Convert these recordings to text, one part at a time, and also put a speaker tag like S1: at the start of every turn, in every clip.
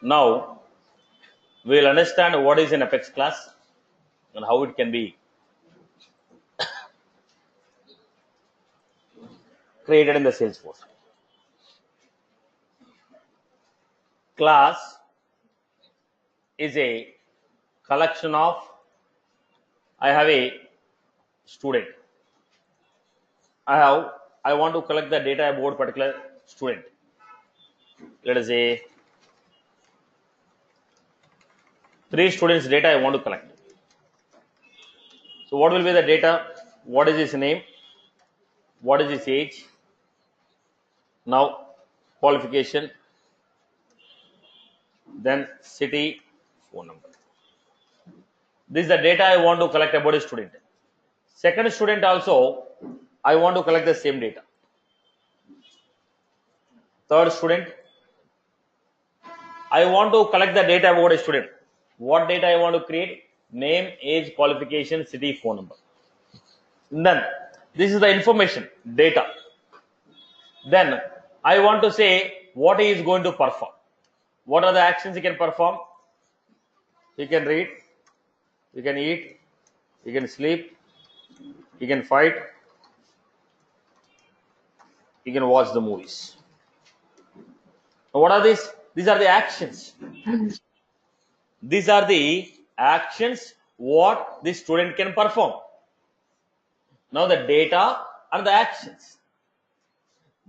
S1: Now we will understand what is an Apex class and how it can be created in the Salesforce. Class is a collection of, I have a student. I want to collect the data about particular student. Let us say 3 students data I want to collect. So what will be the data? What is his name? What is his age? Now qualification, then city, phone number. This is the data I want to collect about a student. Second student also I want to collect the same data. Third student, I want to collect the data about a student. What data I want to create? Name, age, qualification, city, phone number. Then this is the information, data. Then I want to say what he is going to perform. What are the actions he can perform? He can read, he can eat, he can sleep, he can fight, he can watch the movies. What are these? These are the actions. These are the actions what the student can perform. Now the data are the actions.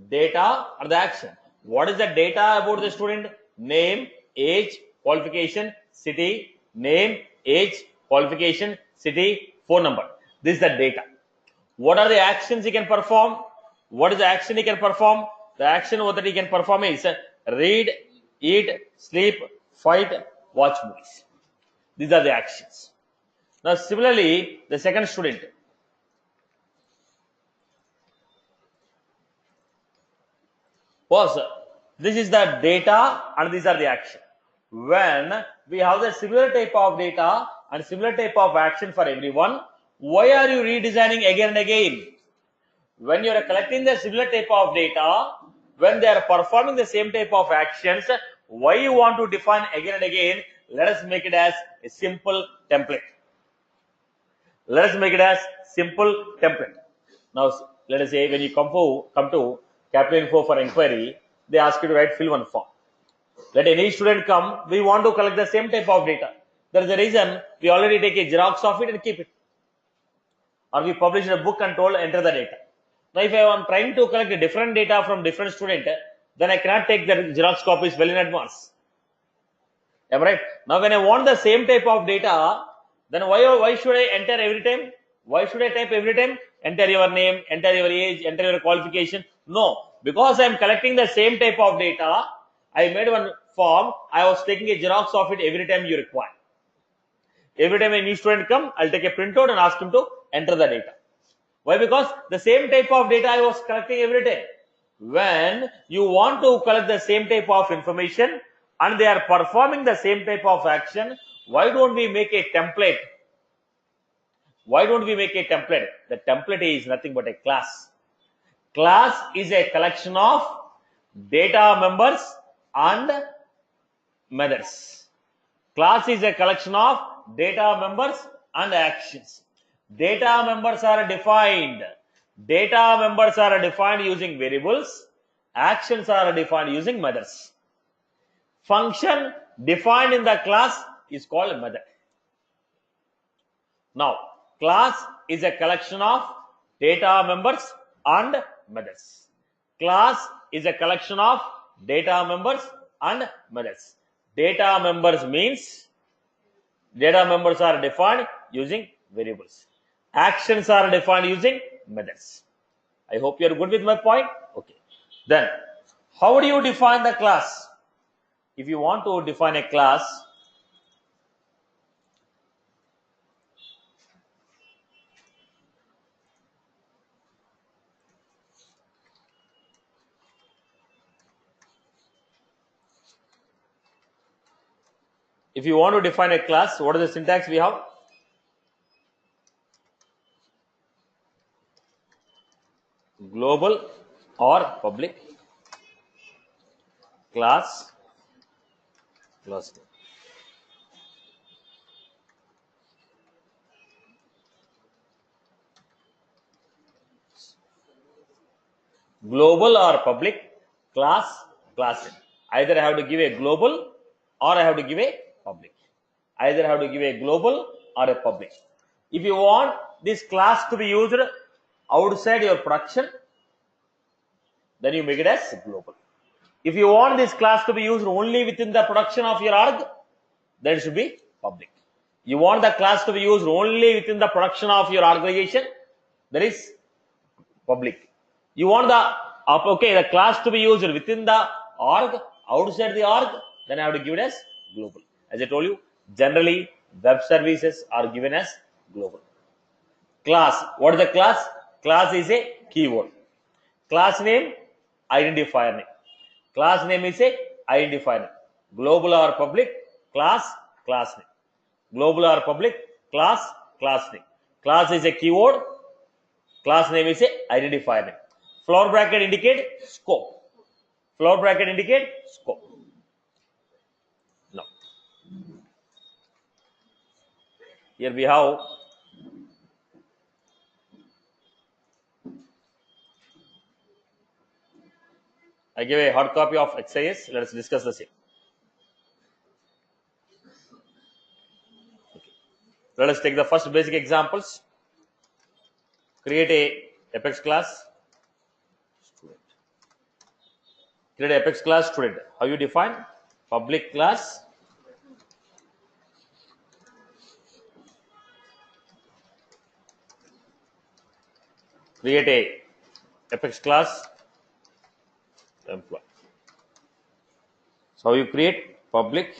S1: Data are the action. What is the data about the student? Name, age, qualification, city, name, age, qualification, city, phone number. This is the data. What are the actions he can perform? What is the action he can perform? The action that he can perform is read, eat, sleep, fight, watch movies. These are the actions. Now similarly, the second student. This is the data and these are the action. When we have the similar type of data and similar type of action for everyone, why are you redesigning again and again? When you are collecting the similar type of data, when they are performing the same type of actions, why you want to define again and again? Let us make it as a simple template. Let us make it as simple template. Now let us say when you come to Capital Info for inquiry, they ask you to write fill one form. Let any student come, we want to collect the same type of data. There is a reason we already take a Xerox of it and keep it. Or we publish a book and told enter the data. Now if I am trying to collect a different data from different student, then I cannot take the Xerox copies well in advance. Am I right? Now when I want the same type of data, then why should I enter every time? Why should I type every time? Enter your name, enter your age, enter your qualification. No, because I am collecting the same type of data, I made one form. I was taking a Xerox of it every time you require. Every time a new student come, I'll take a printout and ask him to enter the data. Why? Because the same type of data I was collecting every day. When you want to collect the same type of information and they are performing the same type of action, why don't we make a template? Why don't we make a template? The template is nothing but a class. Class is a collection of data members and methods. Class is a collection of data members and actions. Data members are defined. Data members are defined using variables. Actions are defined using methods. Function defined in the class is called a method. Now, class is a collection of data members and methods. Class is a collection of data members and methods. Data members means data members are defined using variables. Actions are defined using methods. I hope you are good with my point. Okay. Then, how do you define the class? If you want to define a class, what is the syntax we have? Global or public class Class name. Global or public, class name. Either I have to give a global or I have to give a public. Either I have to give a global or a public. If you want this class to be used outside your production, then you make it as global. If you want this class to be used only within the production of your org, then it should be public. You want the class to be used only within the production of your organization, that is public. You want the class to be used within the org, outside the org, then I have to give it as global. As I told you, generally web services are given as global. Class. What is the class? Class is a keyword. Class name, identifier name. Class name is a identifier name. Global or public, class name. Global or public, class name. Class is a keyword. Class name is a identifier name. Floor bracket indicate scope. Floor bracket indicate scope. Now, here we have I give a hard copy of exercise. Let us discuss the same. Okay. Let us take the first basic examples. Create a Apex class student. Create a Apex class student. How you define? Public class. Create a Apex class employee. So how you create public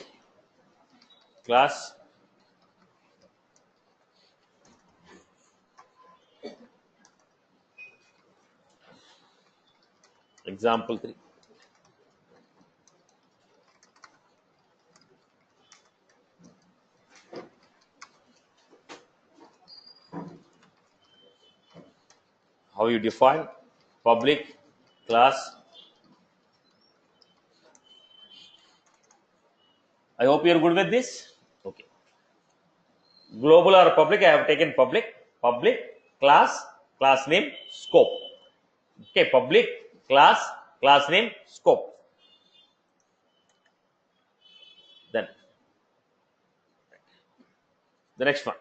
S1: class example 3. How you define public class. I hope you are good with this. Okay. Global or public, I have taken public class name scope. Okay, public class name scope. Then the next one.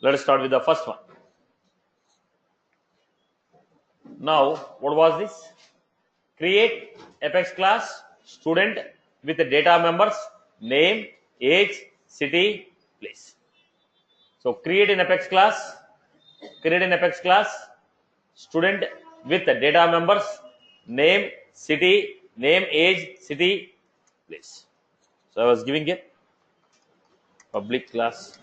S1: Let us start with the first one. Now, what was this? Create Apex class student with the data members name, age, city, place. So create an Apex class. Create an Apex class student with the data members name, city, name, age, city, place. So I was giving it public class.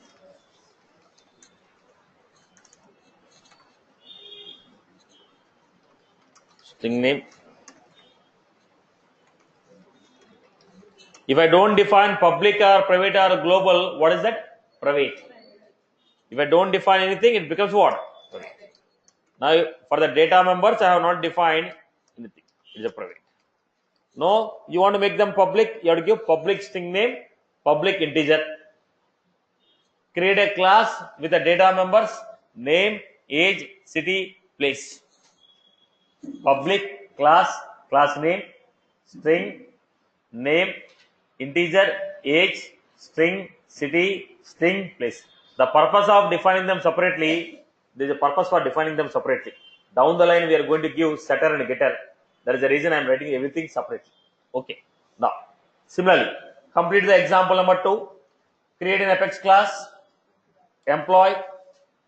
S1: String name. If I don't define public or private or global, what is that? Private. If I don't define anything, it becomes what? Private. Now, for the data members, I have not defined anything. It is a private. No, you want to make them public, you have to give public string name, public integer. Create a class with the data members name, age, city, place. Public class name, string name, integer, age, string, city, string, place. The purpose of defining them separately, there is a purpose for defining them separately. Down the line, we are going to give setter and getter. That is the reason I am writing everything separately. Okay. Now, similarly, complete the example number 2. Create an Apex class employee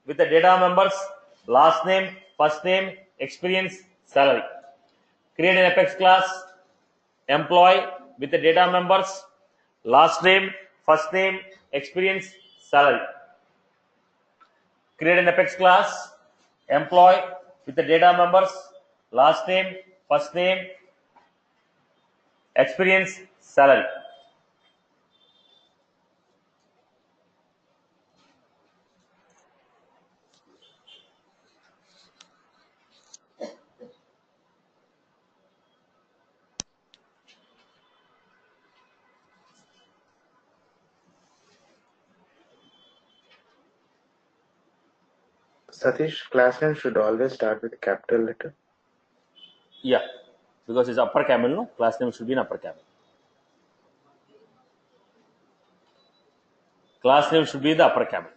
S1: with the data members last name, first name, experience, salary. Create an Apex class employee with the data members last name, first name, experience, salary. Create an Apex class employee with the data members last name, first name, experience, salary.
S2: Satish, class name should always start with a capital letter.
S1: Yeah, because it's upper camel, no? Class name should be in upper camel. Class name should be in the upper camel.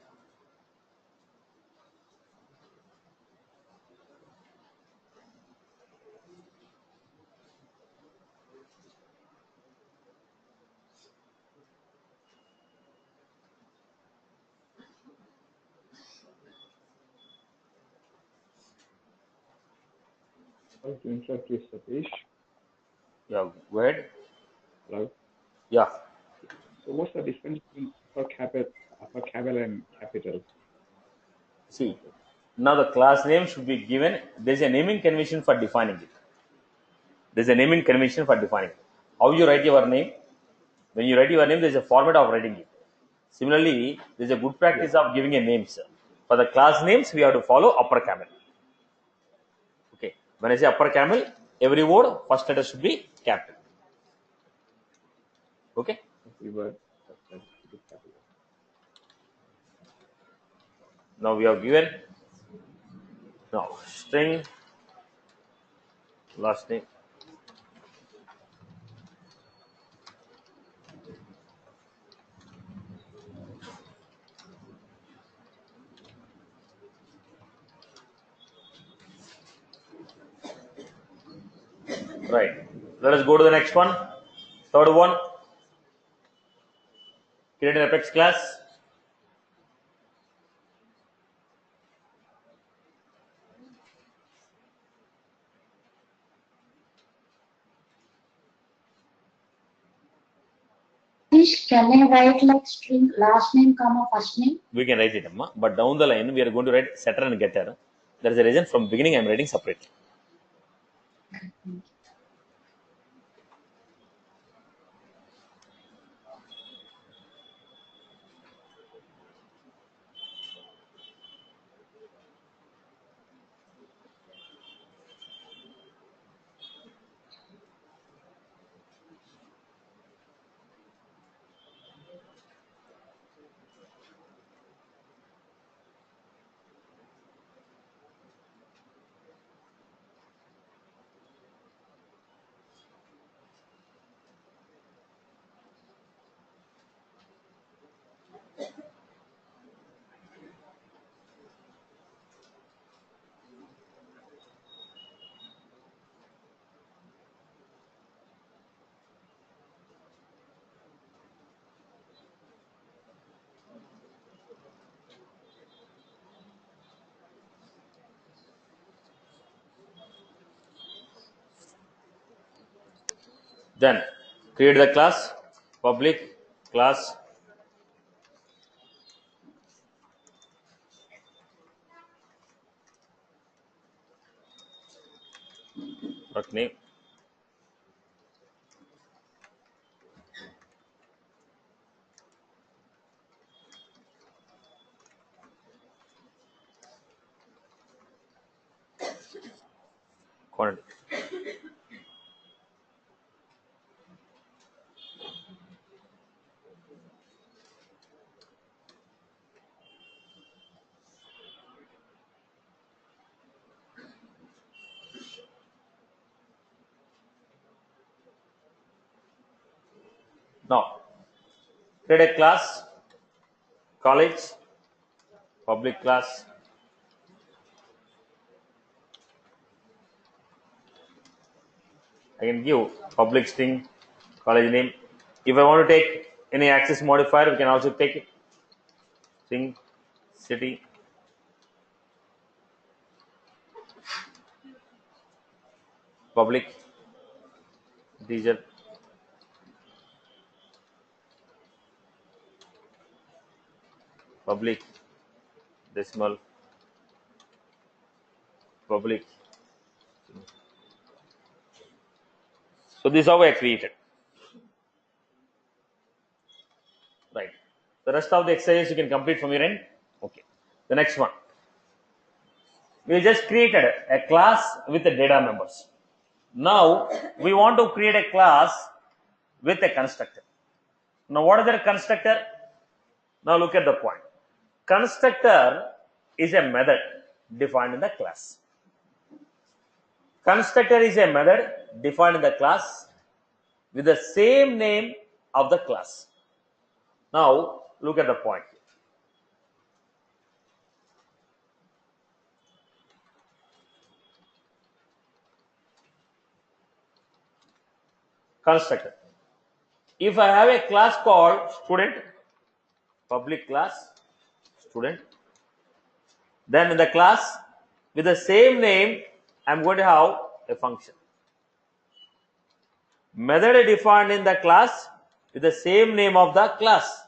S3: Sorry to interrupt you, Satish.
S1: Yeah, go ahead.
S3: Hello.
S1: Yeah.
S3: So what's the difference between upper camel and capital?
S1: See, now the class name should be given. There's a naming convention for defining it. There's a naming convention for defining it. How you write your name? When you write your name, there's a format of writing it. Similarly, there's a good practice of giving a name, sir. For the class names, we have to follow upper camel. Okay. When I say upper camel, every word, first letter should be capital. Okay.
S3: Every word first letter should be capital.
S1: Now we have given now string last name. Right. Let us go to the next one. Third one. Create an Apex class.
S4: Can I write like string last name comma first name?
S1: We can write it, Amma. But down the line, we are going to write setter and getter. There is a reason from beginning I am writing separately. Then create the class, public class product name. Quantity. Now create a class, college, public class. I can give public string, college name. If I want to take any access modifier, we can also take it. String, city, public, integer, public, decimal, public. So this is how I created. Right. The rest of the exercise you can complete from your end. Okay. The next one. We just created a class with the data members. Now we want to create a class with a constructor. Now what is the constructor? Now look at the point. Constructor is a method defined in the class. Constructor is a method defined in the class with the same name of the class. Now look at the point. Constructor. If I have a class called student, public class, student, then in the class with the same name, I'm going to have a function. Method defined in the class with the same name of the class.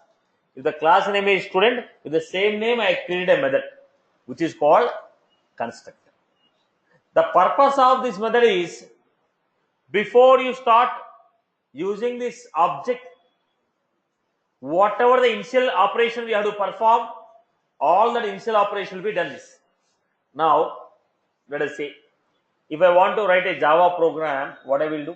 S1: If the class name is student, with the same name I create a method which is called constructor. The purpose of this method is before you start using this object, whatever the initial operation we have to perform, all that initial operation will be done this. Now, let us say, if I want to write a Java program, what I will do?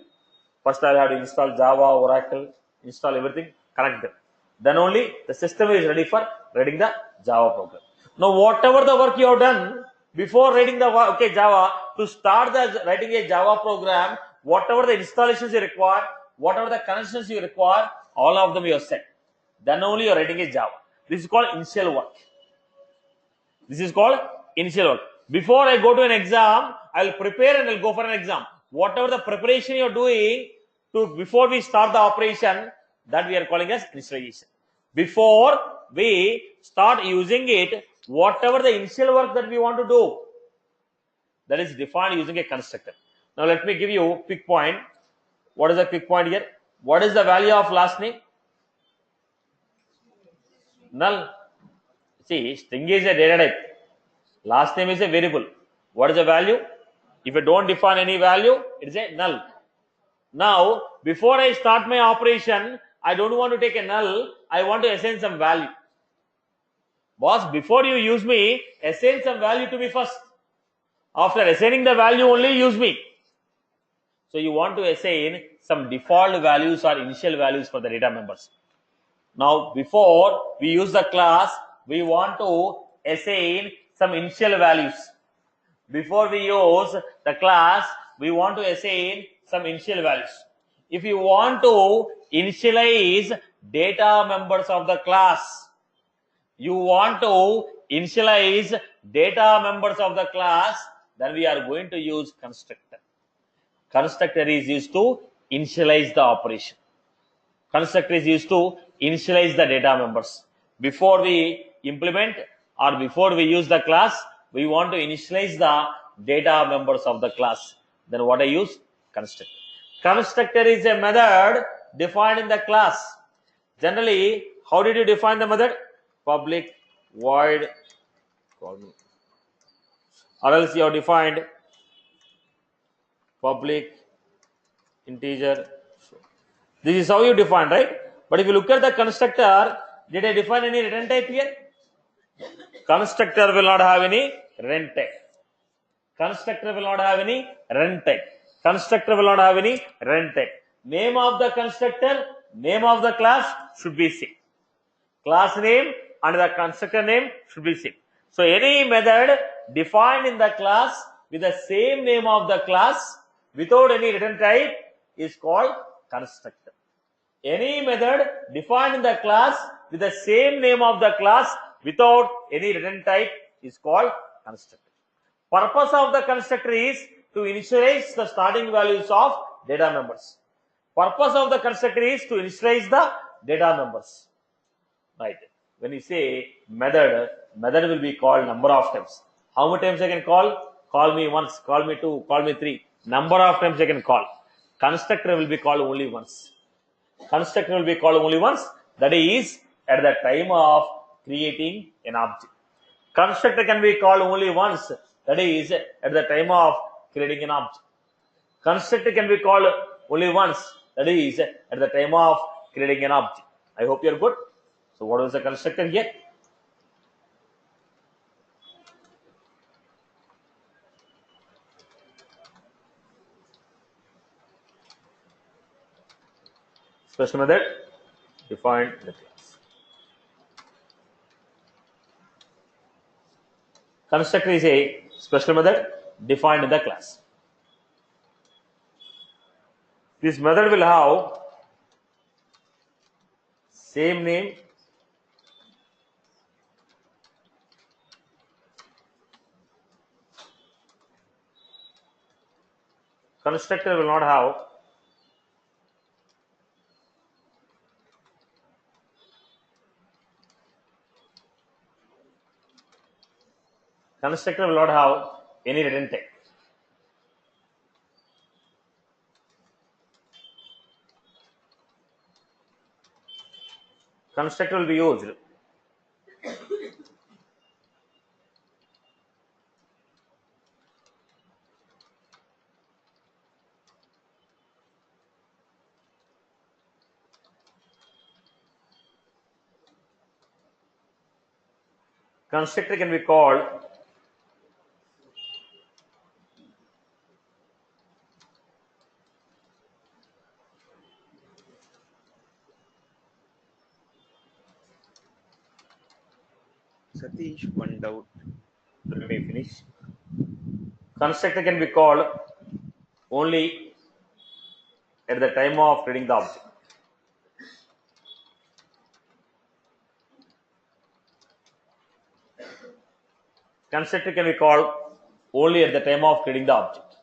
S1: First, I will have to install Java, Oracle, install everything, connect them. Then only the system is ready for writing the Java program. Now, whatever the work you have done before writing the Java, to start the writing a Java program, whatever the installations you require, whatever the connections you require, all of them you have set. Then only you are writing a Java. This is called initial work. This is called initial work. Before I go to an exam, I will prepare and I will go for an exam. Whatever the preparation you are doing before we start the operation, that we are calling as initialization. Before we start using it, whatever the initial work that we want to do, that is defined using a constructor. Now let me give you a quick point. What is the quick point here? What is the value of last name? Null. See, string is a data type. Last name is a variable. What is the value? If you don't define any value, it is a null. Now, before I start my operation, I don't want to take a null. I want to assign some value. Boss, before you use me, assign some value to me first. After assigning the value, only use me. So you want to assign some default values or initial values for the data members. Now, before we use the class, we want to assign some initial values. Before we use the class, we want to assign some initial values. If you want to initialize data members of the class, then we are going to use constructor. Constructor is used to initialize the operation. Constructor is used to initialize the data members. Before we implement or before we use the class, we want to initialize the data members of the class. Then what I use? Constructor. Constructor is a method defined in the class. Generally, how did you define the method? Public void, or else you have defined public integer. This is how you define, right? But if you look at the constructor, did I define any return type here? Constructor will not have any return type. Constructor will not have any return type. Constructor will not have any return type. Name of the constructor, name of the class should be same. Class name and the constructor name should be same. So any method defined in the class with the same name of the class without any return type is called constructor. Any method defined in the class with the same name of the class without any return type is called constructor. Purpose of the constructor is to initialize the starting values of data members. Purpose of the constructor is to initialize the data members. Right. When you say method will be called number of times. How many times I can call? Call me once, call me two, call me three. Number of times I can call. Constructor will be called only once. Constructor will be called only once. That is at the time of creating an object. Constructor can be called only once. That is at the time of creating an object. Constructor can be called only once. That is at the time of creating an object. I hope you are good. So what was the constructor here? Special method defined in the class. Constructor is a special method defined in the class. This method will have same name, constructor will not have any written type. Constructor will be used constructor can be called
S2: Satish, one doubt.
S1: let me finish. Constructor can be called only at the time of reading the object. Constructor can be called only at the time of creating the object.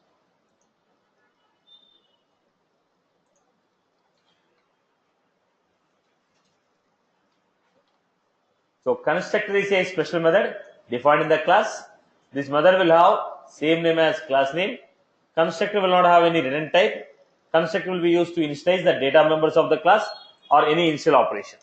S1: So constructor is a special method defined in the class. This method will have same name as class name. Constructor will not have any written type. Constructor will be used to initialize the data members of the class or any initial operation.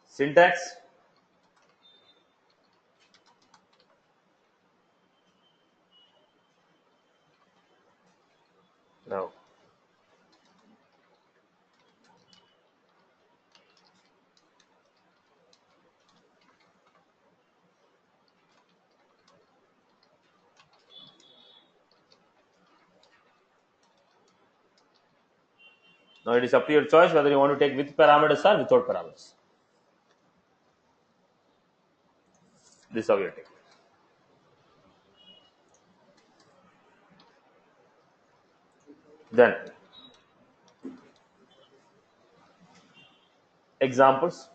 S1: Syntax. Now, now it is up to your choice whether you want to take with parameters or without parameters. This is how you take. Then examples.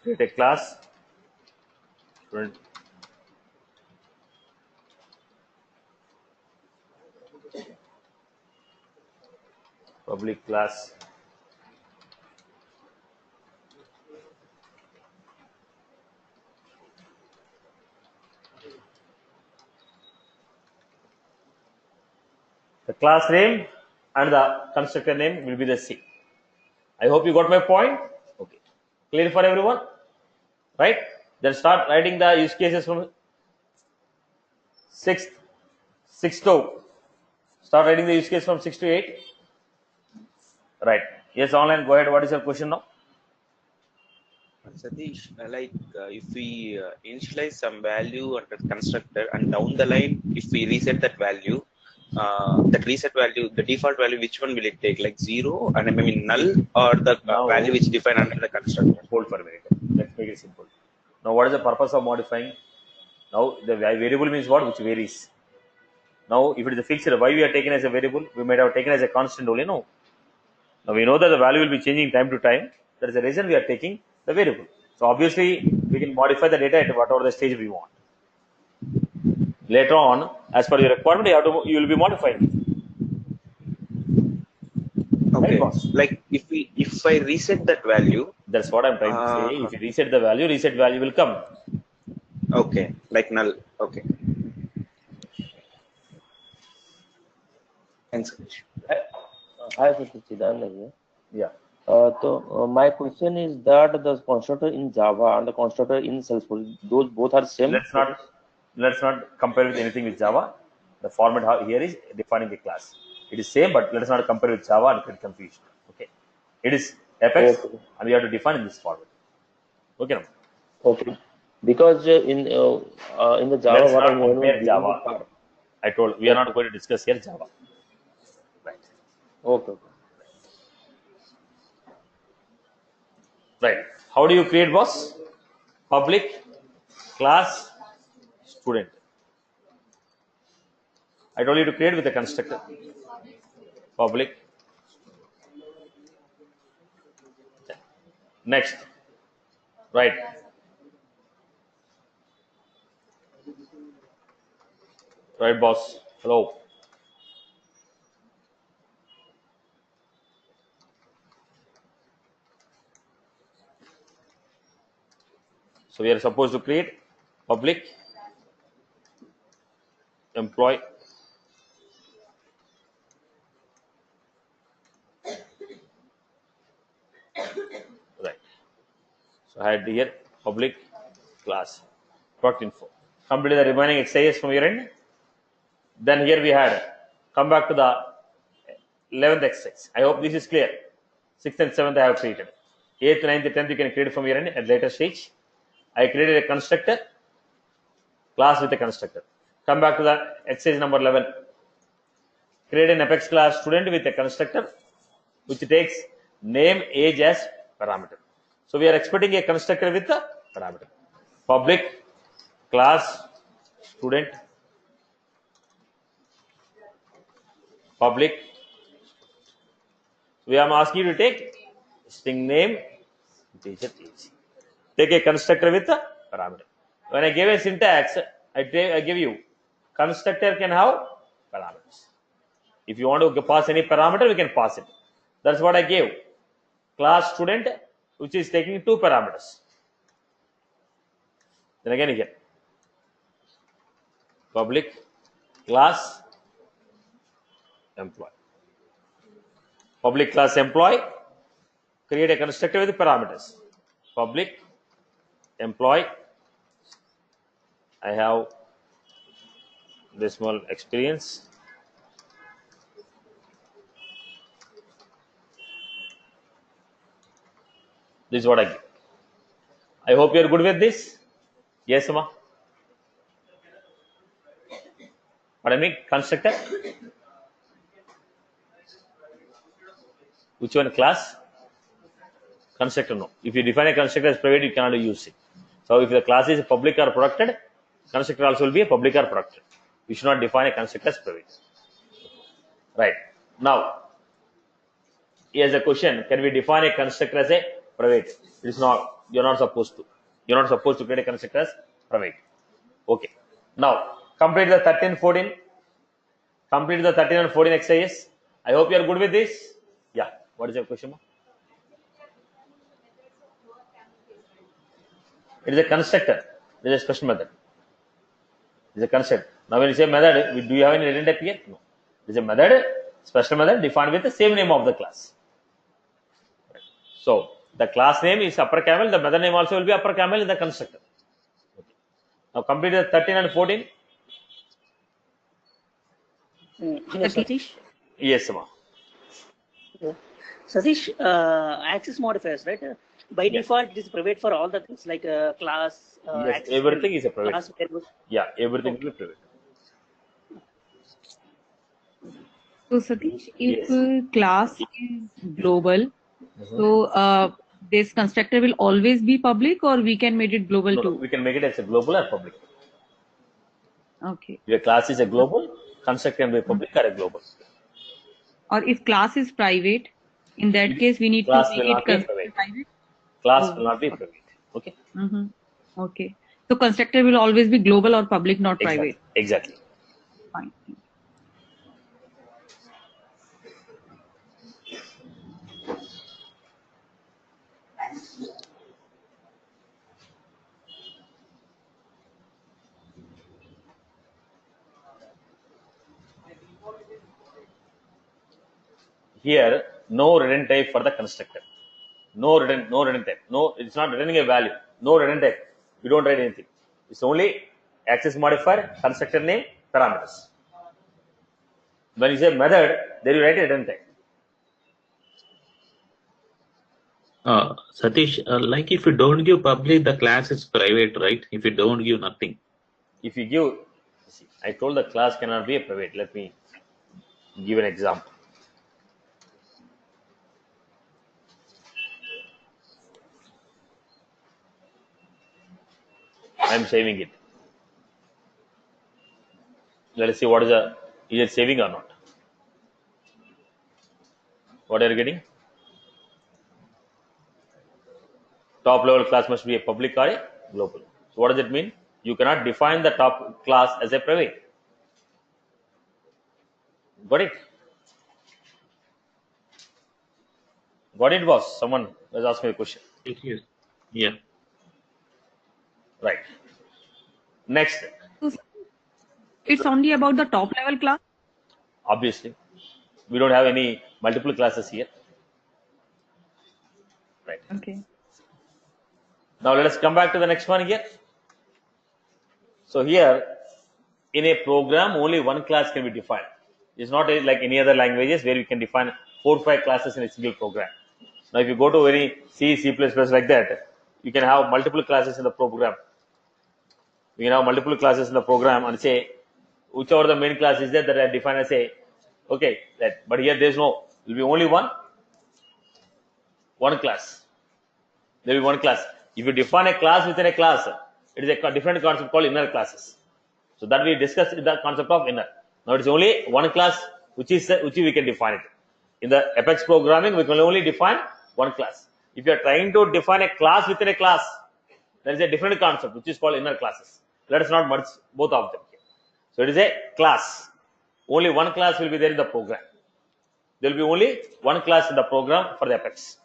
S1: Create a class. Student. Public class. The class name and the constructor name will be the same. I hope you got my point. Okay. Clear for everyone? Right? Then start writing the use cases from 6 to start writing the use case from 6 to 8. Right. Yes, online. Go ahead. What is your question now?
S2: Satish, if we initialize some value under constructor and down the line, if we reset that value, that reset value, the default value, which one will it take? Like 0 and I mean null, or the value which defined under the constructor?
S1: Hold for a minute. Let's make it simple. Now, what is the purpose of modifying? Now, the variable means what? Which varies. Now, if it is a fixed, why we are taken as a variable? We might have taken as a constant only. No. Now, we know that the value will be changing time to time. That is the reason we are taking the variable. So, obviously, we can modify the data at whatever the stage we want. Later on, as per your requirement, you will be modifying it.
S2: Okay.
S1: Right,
S2: like if I reset that value,
S1: that's what I'm trying to say. If you reset the value, reset value will come.
S2: Okay, like null. Okay. Thanks, Satish.
S5: Hi, Chidananda here.
S1: Yeah.
S5: So my question is that the constructor in Java and the constructor in Salesforce, those both are same.
S1: Let's not compare with anything with Java. The format here is defining the class. It is same, but let us not compare with Java and get confused. Okay. It is Apex, and we have to define in this format. Okay.
S5: Okay. Because in the Java,
S1: let's not compare Java. I told we are not going to discuss here Java. Right.
S5: Okay.
S1: Right. How do you create, boss? Public class student. I told you to create with a constructor. Public. Next. Right. Right, boss. Hello. So we are supposed to create public employee right. So I had here public class product info. Complete the remaining exercises from your end. Then here we had come back to the 11th exercise. I hope this is clear. 6th and 7th I have created. 8th, 9th, 10th you can create from your end at later stage. I created a constructor class with a constructor. Come back to the exercise number 11. Create an Apex class student with a constructor which takes name, age as parameter. So we are expecting a constructor with a parameter. Public class student public. We are asking you to take string name, teacher age. Take a constructor with a parameter. When I gave a syntax, I give you constructor can have parameters. If you want to pass any parameter, we can pass it. That's what I gave. Class student, which is taking 2 parameters. Then again here, public class employee. Public class employee, create a constructor with parameters. Public employee, I have this small experience. This is what I give. I hope you are good with this. Yes, ma. What I mean, constructor. Which one? Class? Constructor, no. If you define a constructor as private, you cannot use it. So if the class is public or protected, constructor also will be a public or protected. You should not define a constructor as private. Right. Now, here's a question. Can we define a constructor as a private? It is not. You're not supposed to. You're not supposed to create a constructor as private. Okay. Now, complete the 13, 14. Complete the 13 and 14 exercises. I hope you are good with this. Yeah. What is your question, ma? It is a constructor. It is a special method. It is a constructor. Now, when you say method, do you have any written type here? No. It is a method, special method defined with the same name of the class. Right. So, the class name is upper camel. The method name also will be upper camel in the constructor. Okay. Now, complete the 13 and 14.
S6: Satish?
S1: Yes, ma.
S6: Satish, access modifiers, right? By default, it is private for all the things like class.
S1: Yes, everything is a private.
S6: Class
S1: Yeah, everything will be private.
S7: So Satish, if class is global, so this constructor will always be public, or we can make it global too?
S1: No, we can make it as a global or public.
S7: Okay.
S1: Your class is a global, constructor can be public or a global.
S7: Or if class is private, in that case we need
S1: Class
S7: to
S1: will
S7: make
S1: not
S7: it
S1: be
S7: private.
S1: Class will not be private. Okay.
S7: Okay. So constructor will always be global or public, not private.
S1: Exactly.
S7: Fine.
S1: Here, no return type for the constructor. No return type. No, it's not returning a value. No return type. We don't write anything. It's only access modifier, constructor name, parameters. When you say method, there you write a return type.
S8: Satish, like if you don't give public, the class is private, right? If you don't give nothing.
S1: If you give See, I told the class cannot be a private. Let me give an example. I am saving it. Let us see what is it saving or not. What are you getting? Top level class must be a public or a global. So what does it mean? You cannot define the top class as a private. Got it? Got it, boss? Someone was asking me a question.
S8: Yes. Yeah.
S1: Right. Next,
S7: So it's only about the top level class.
S1: obviously, we don't have any multiple classes here. Right.
S7: Okay.
S1: Now let us come back to the next one here. So here, in a program, only one class can be defined. It's not like any other languages where we can define 4 or 5 classes in a single program. Now, if you go to any C, C++ like that, you can have multiple classes in the program. We can have multiple classes in the program and say, whichever the main class is there that I define as a, okay, that. But here there's no, will be only one class. There will be one class. If you define a class within a class, it is a different concept called inner classes. So that we discussed the concept of inner. Now it's only one class which we can define it. In the Apex programming, we can only define one class. If you are trying to define a class within a class, there is a different concept which is called inner classes. Let us not merge both of them. So it is a class. Only one class will be there in the program. There will be only one class in the program for the Apex.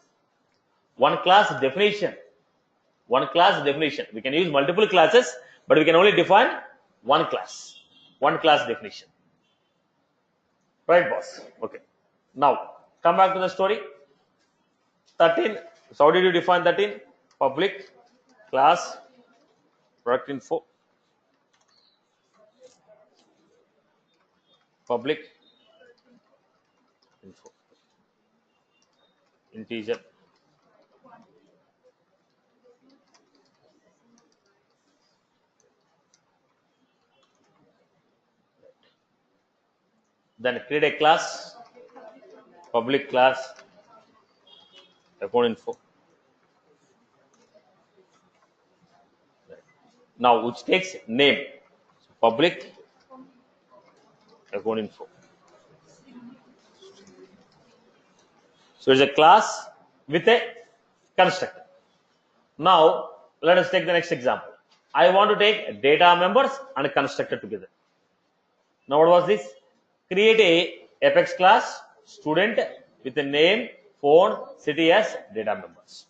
S1: One class definition. One class definition. We can use multiple classes, but we can only define one class. One class definition. Right, boss? Okay. Now, come back to the story. 13. So, how did you define 13? Public class product info. Public info. Integer. Then create a class. Public class account info. Now, which takes name. Public account info. So it's a class with a constructor. Now, let us take the next example. I want to take data members and a constructor together. Now, what was this? Create a Apex class student with a name, phone, city as data members.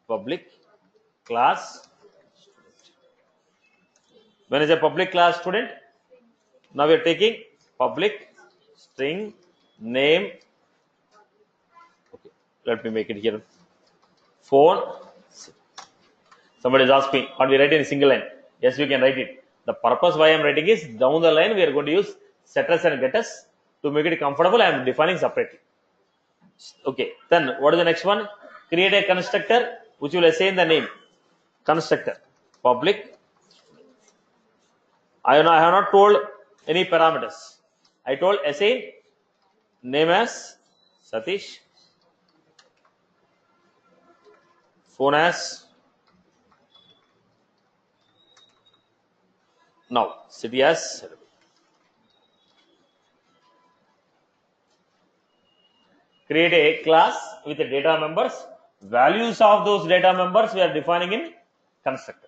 S1: Public class student. When is a public class student? Now we are taking public string name. Okay, let me make it here. Phone. Somebody is asking, can't we write in a single line? Yes, we can write it. The purpose why I am writing is down the line we are going to use setters and getters to make it comfortable. I am defining separately. Okay, then what is the next one? Create a constructor which will assign the name. Constructor public. I have not told any parameters. I told assign name as Satish, phone as now city as. Create a class with the data members. Values of those data members we are defining in constructor.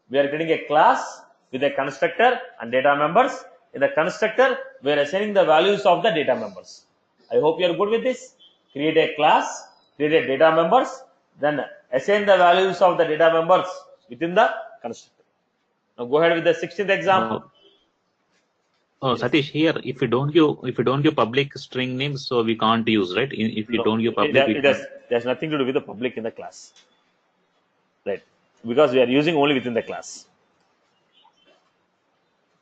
S1: We are creating a class with a constructor and data members. In the constructor, we are assigning the values of the data members. I hope you are good with this. Create a class, create a data members, then assign the values of the data members within the constructor. Now go ahead with the 16th example.
S8: Oh, Satish, here if you don't give public string names, so we can't use, right? If you don't give public,
S1: there's nothing to do with the public in the class, right? Because we are using only within the class,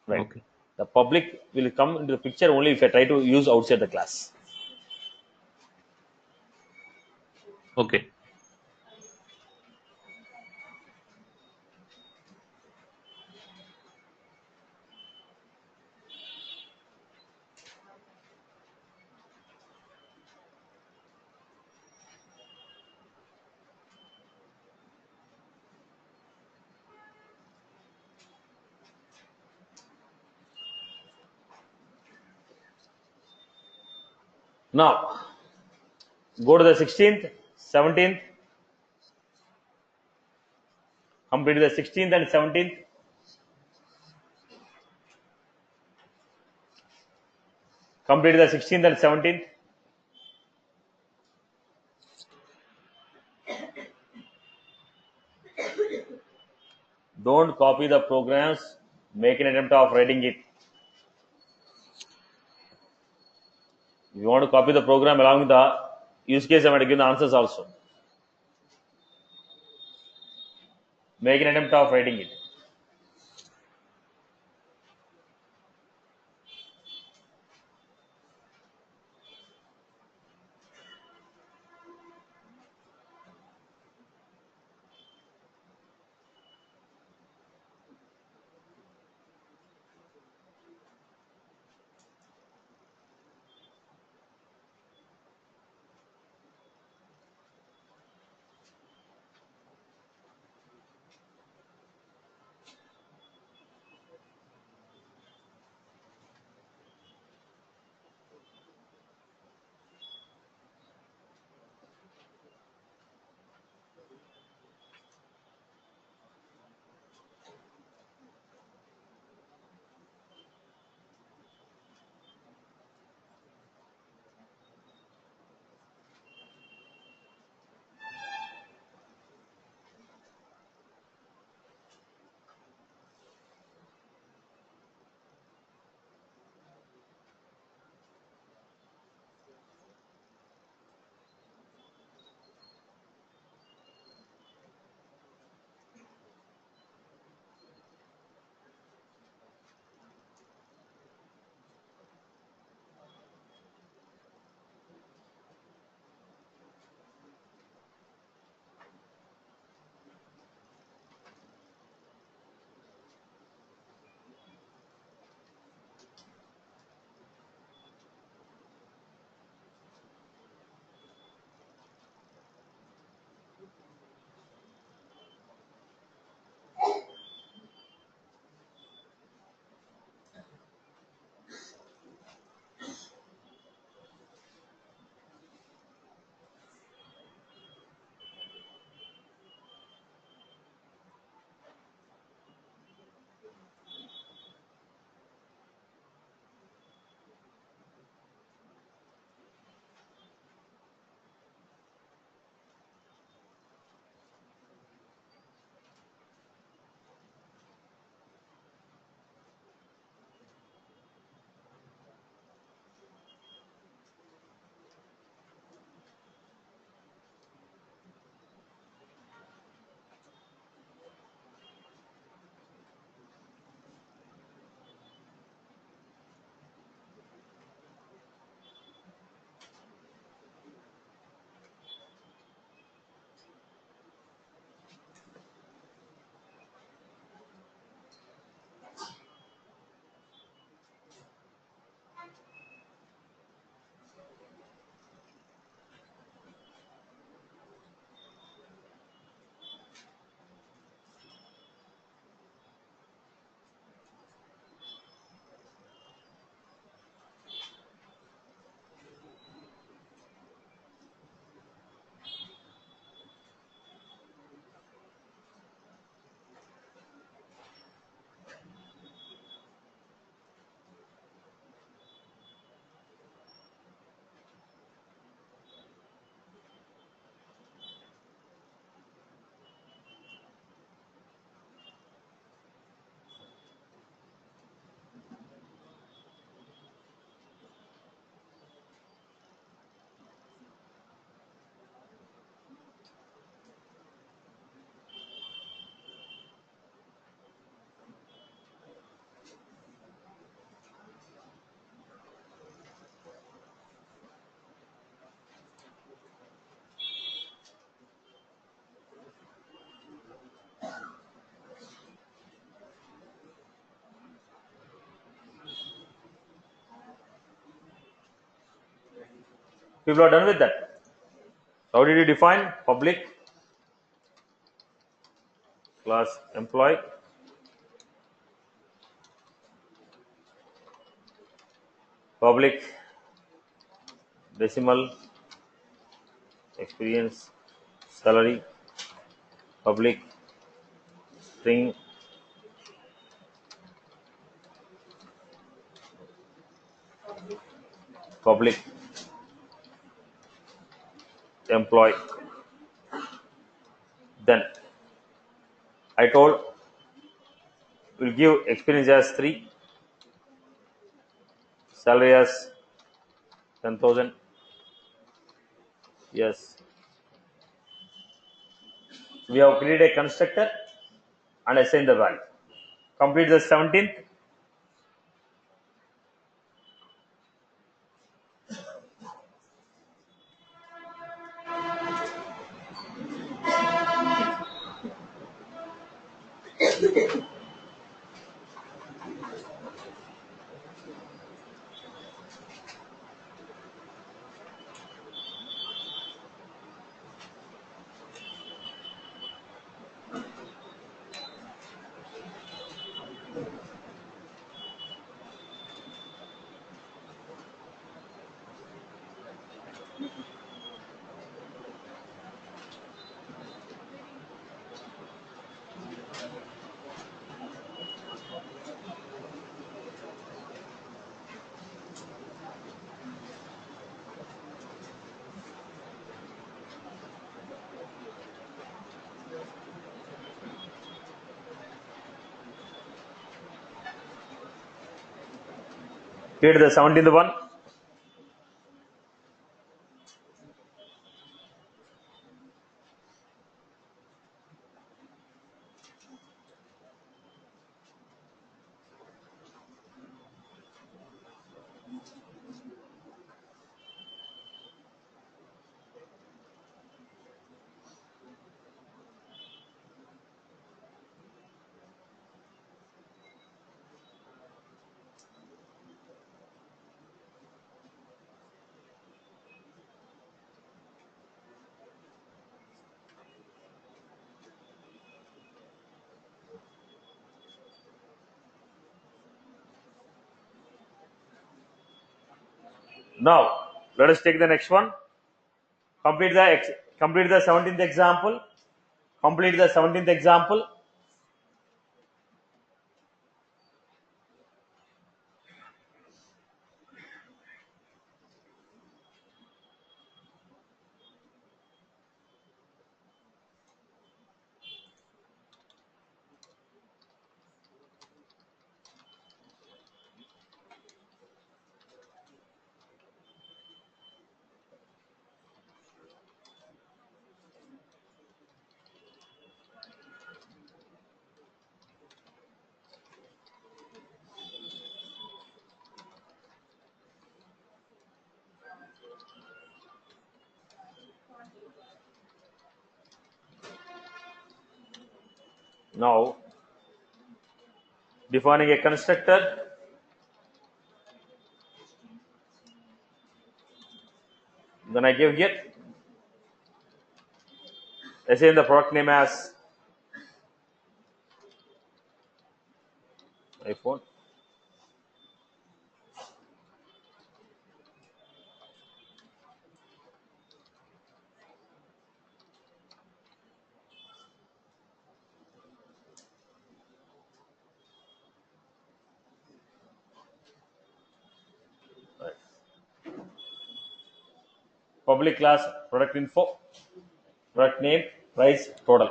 S1: right?
S8: Okay.
S1: The public will come into the picture only if I try to use outside the class.
S8: Okay.
S1: Now, go to the 16th, 17th. Complete the 16th and 17th. Complete the 16th and 17th. Don't copy the programs. Make an attempt of writing it. If you want to copy the program along with the use case, I'm going to give the answers also. Make an attempt of writing it. People are done with that. How did you define public class employee? Public decimal, experience, salary, public, string, public, employee. Then I told we'll give experience as 3, salary as 10,000. Yes. We have created a constructor and assigned the value. Complete the 17th. Create the 17th one. Now let us take the next one. Complete the 17th example. Complete the 17th example. Now defining a constructor. Then I give here assign the product name as iPhone. Right. Public class product info, product name, price, total.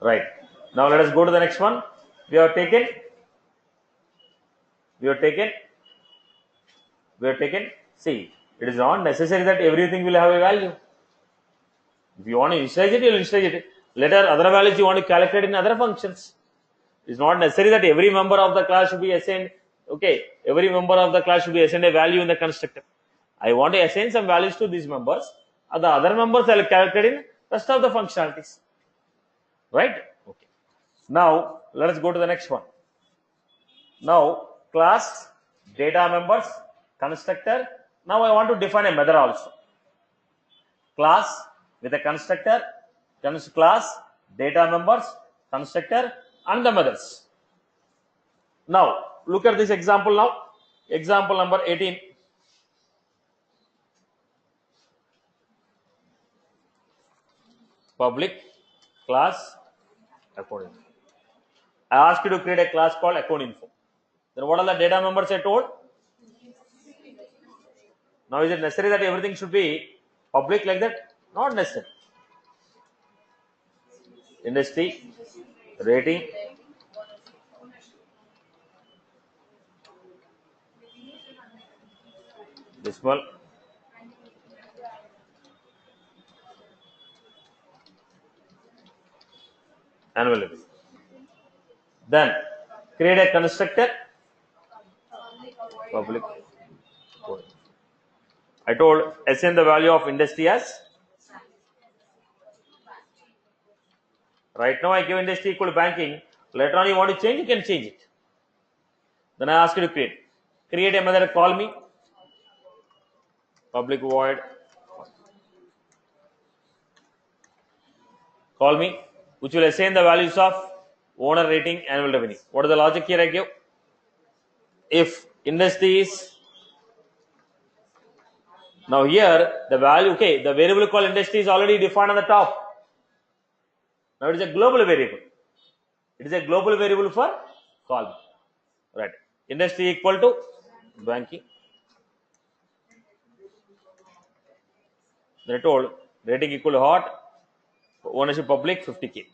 S1: Right. Now let us go to the next one. We have taken. See, it is not necessary that everything will have a value. If you want to initialize it, you will initialize it. Later, other values you want to calculate in other functions. It's not necessary that every member of the class should be assigned. Okay, every member of the class should be assigned a value in the constructor. I want to assign some values to these members. The other members I will calculate in rest of the functionalities. Right? Okay. Now let us go to the next one. Now class, data members, constructor. Now I want to define a method also. Class with a constructor, class, data members, constructor, and the methods. Now look at this example now. Example number 18. Public class account info. I asked you to create a class called account info. Then what are the data members I told? Now is it necessary that everything should be public like that? Not necessary. Industry, rating, decimal, annual revenue. Then create a constructor, public. I told assign the value of industry as. Right now I give industry equal to banking. Later on you want to change, you can change it. Then I ask you to create. Create a method, call me. Public void. Call me, which will assign the values of owner, rating, annual revenue. What is the logic here I give? If industry is, now here the value, okay, the variable called industry is already defined on the top. Now it is a global variable. It is a global variable for call me. Right. Industry equal to banking. Then I told rating equal to hot, ownership public 50K.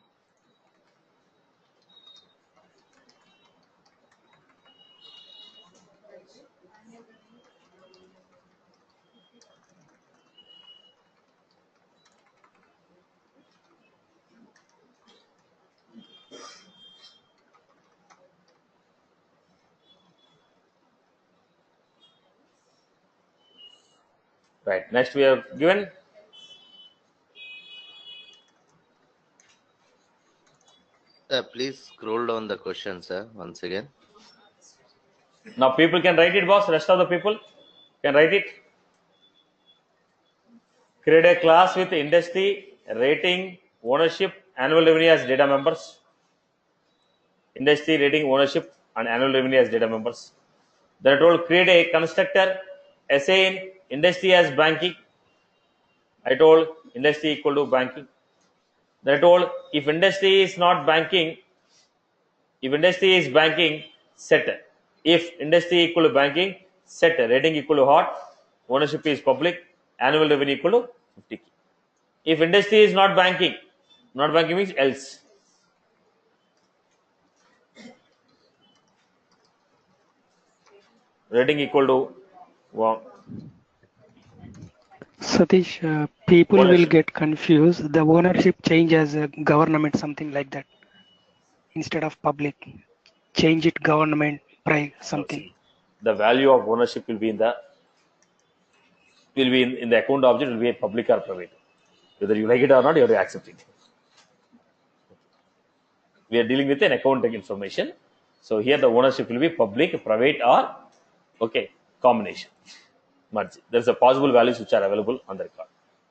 S1: Right. Next we have given
S9: Please scroll down the question, sir, once again.
S1: now people can write it, boss. Rest of the people can write it. Create a class with industry, rating, ownership, annual revenue as data members. Industry, rating, ownership, and annual revenue as data members. Then I told create a constructor, assign industry as banking. I told industry equal to banking. Then I told if industry is not banking, if industry is banking, set. If industry equal to banking, set rating equal to hot, ownership is public, annual revenue equal to 50K. If industry is not banking means else. Rating equal to
S10: Satish, people will
S1: ownership.
S10: get confused. The ownership change as a government, something like that. Instead of public, change it government, private,
S1: Now
S10: something.
S1: see, the value of ownership will be in the account object, will be a public or private. Whether you like it or not, you have to accept it. We are dealing with an accounting information. So here the ownership will be public, private, or okay, combination. Merge. There's a possible values which are available on the record.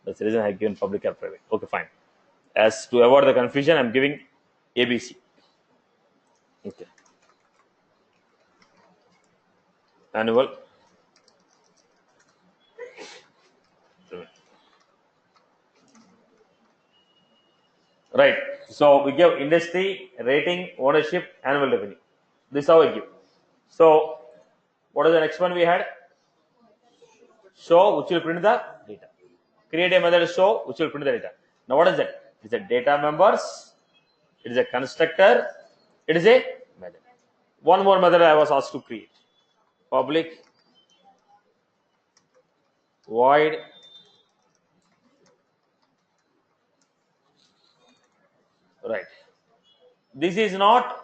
S1: That's the reason I have given public or private. Okay, fine. As to avoid the confusion, I'm giving ABC. Okay. Annual. Right. So we give industry, rating, ownership, annual revenue. This is how I give. So what is the next one we had? Show, which will print the data. Create a method show, which will print the data. Now what is that? It's a data members. It is a constructor. It is a method. One more method I was asked to create. Public void right. This is not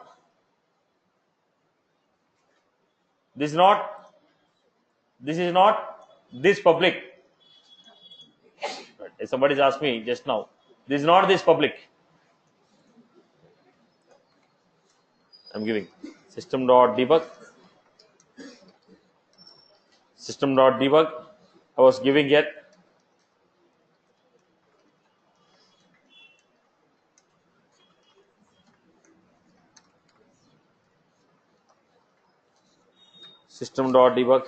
S1: this public. Right. Somebody's asked me just now. This is not this public. I'm giving system.debug. System.debug. I was giving it. System.debug.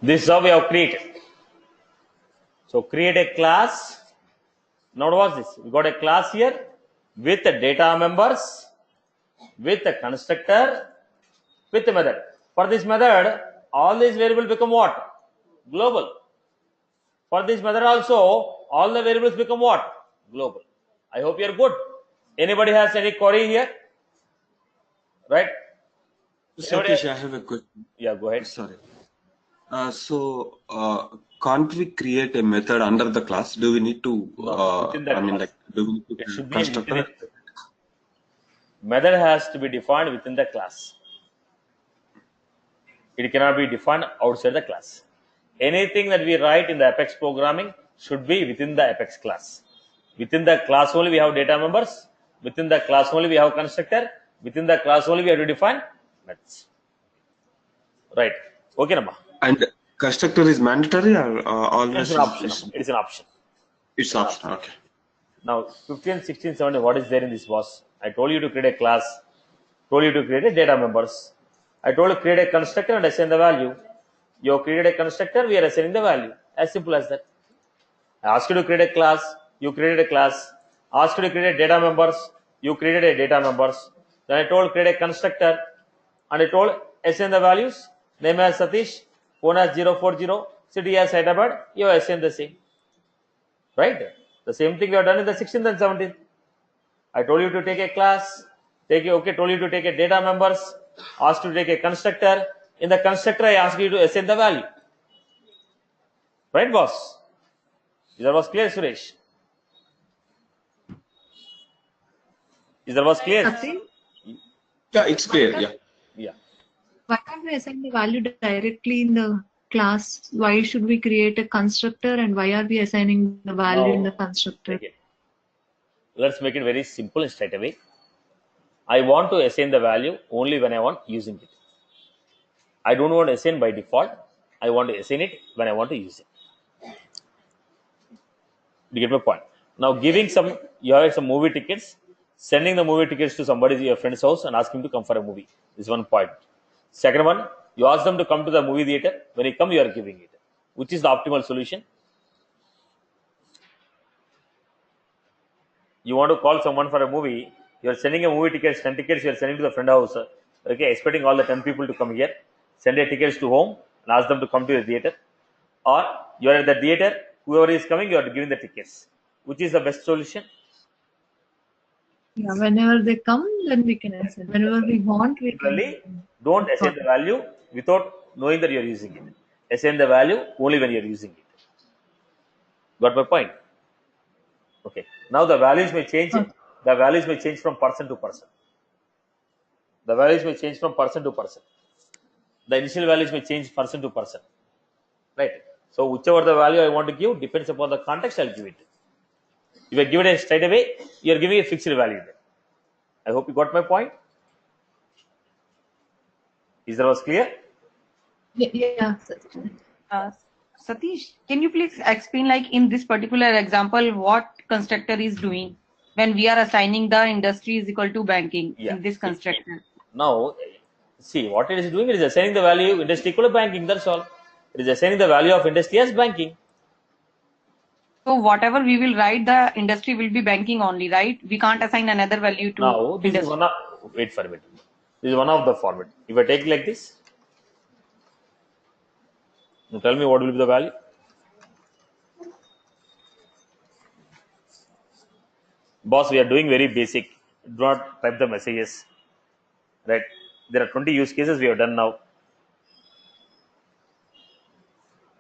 S1: This is how we have created. So create a class. Now what's this? We got a class here with the data members, with the constructor, with the method. For this method, all these variables become what? Global. For this method also, all the variables become what? Global. I hope you are good. Anybody has any query here? Right?
S11: Satish, I have a question.
S1: Yeah, go ahead.
S11: Sorry. Can't we create a method under the class? Do we need to?
S1: Within that class.
S11: Do we need to
S1: It should be
S11: constructor?
S1: within it. Method has to be defined within the class. It cannot be defined outside the class. Anything that we write in the Apex programming should be within the Apex class. Within the class only we have data members. Within the class only we have constructor. Within the class only we have to define methods. Right. Okay, Nama.
S11: And constructor is mandatory or always?
S1: It's an option. It's an option.
S11: It's optional. Okay.
S1: Now, 15, 16, 17, what is there in this boss? I told you to create a class, told you to create a data members. I told you to create a constructor and assign the value. You have created a constructor, we are assigning the value. As simple as that. I asked you to create a class, you created a class. Asked you to create a data members, you created a data members. Then I told create a constructor and I told assign the values. Name as Satish, phone as 040, city as Hyderabad, you have assigned the same. Right? The same thing we have done in the 16th and 17th. I told you to take a class, told you to take a data members, asked you to take a constructor. In the constructor, I asked you to assign the value. Right, boss? That was clear, Suresh? That was clear?
S11: Yeah, it's clear. Yeah.
S1: Yeah.
S7: Why can't we assign the value directly in the class? Why should we create a constructor and why are we assigning the value in the constructor?
S1: Okay. Let's make it very simple and straight away. I want to assign the value only when I want using it. I don't want to assign by default. I want to assign it when I want to use it. You get my point? Now giving you have some movie tickets, sending the movie tickets to somebody, your friend's house and asking him to come for a movie. This is one point. Second one, you ask them to come to the movie theater. When they come, you are giving it. Which is the optimal solution? You want to call someone for a movie, you are sending a movie tickets, 10 tickets, you are sending to the friend house. Okay, expecting all the 10 people to come here. Send a tickets to home and ask them to come to the theater. Or you are at the theater, whoever is coming, you are giving the tickets. Which is the best solution?
S7: Yeah, whenever they come, then we can assign. Whenever we want, we can.
S1: Don't assign the value without knowing that you are using it. Assign the value only when you are using it. Got my point? Okay. Now the values may change. The values may change from person to person. The values may change from person to person. The initial values may change person to person. Right. So whichever the value I want to give depends upon the context. I'll give it. If I give it straight away, you are giving a fixed value there. I hope you got my point. Is that was clear?
S7: Yeah.
S12: Satish, can you please explain, like in this particular example, what constructor is doing when we are assigning the industry is equal to banking in this constructor?
S1: Now, see what it is doing. It is assigning the value industry equal to banking. That's all. It is assigning the value of industry as banking.
S12: So whatever we will write, the industry will be banking only, right? We can't assign another value to
S1: now, this
S12: industry.
S1: is one of, wait for a minute. This is one of the format. If I take it like this, now tell me what will be the value. Boss, we are doing very basic. Do not type the messages. Right? There are 20 use cases we have done now.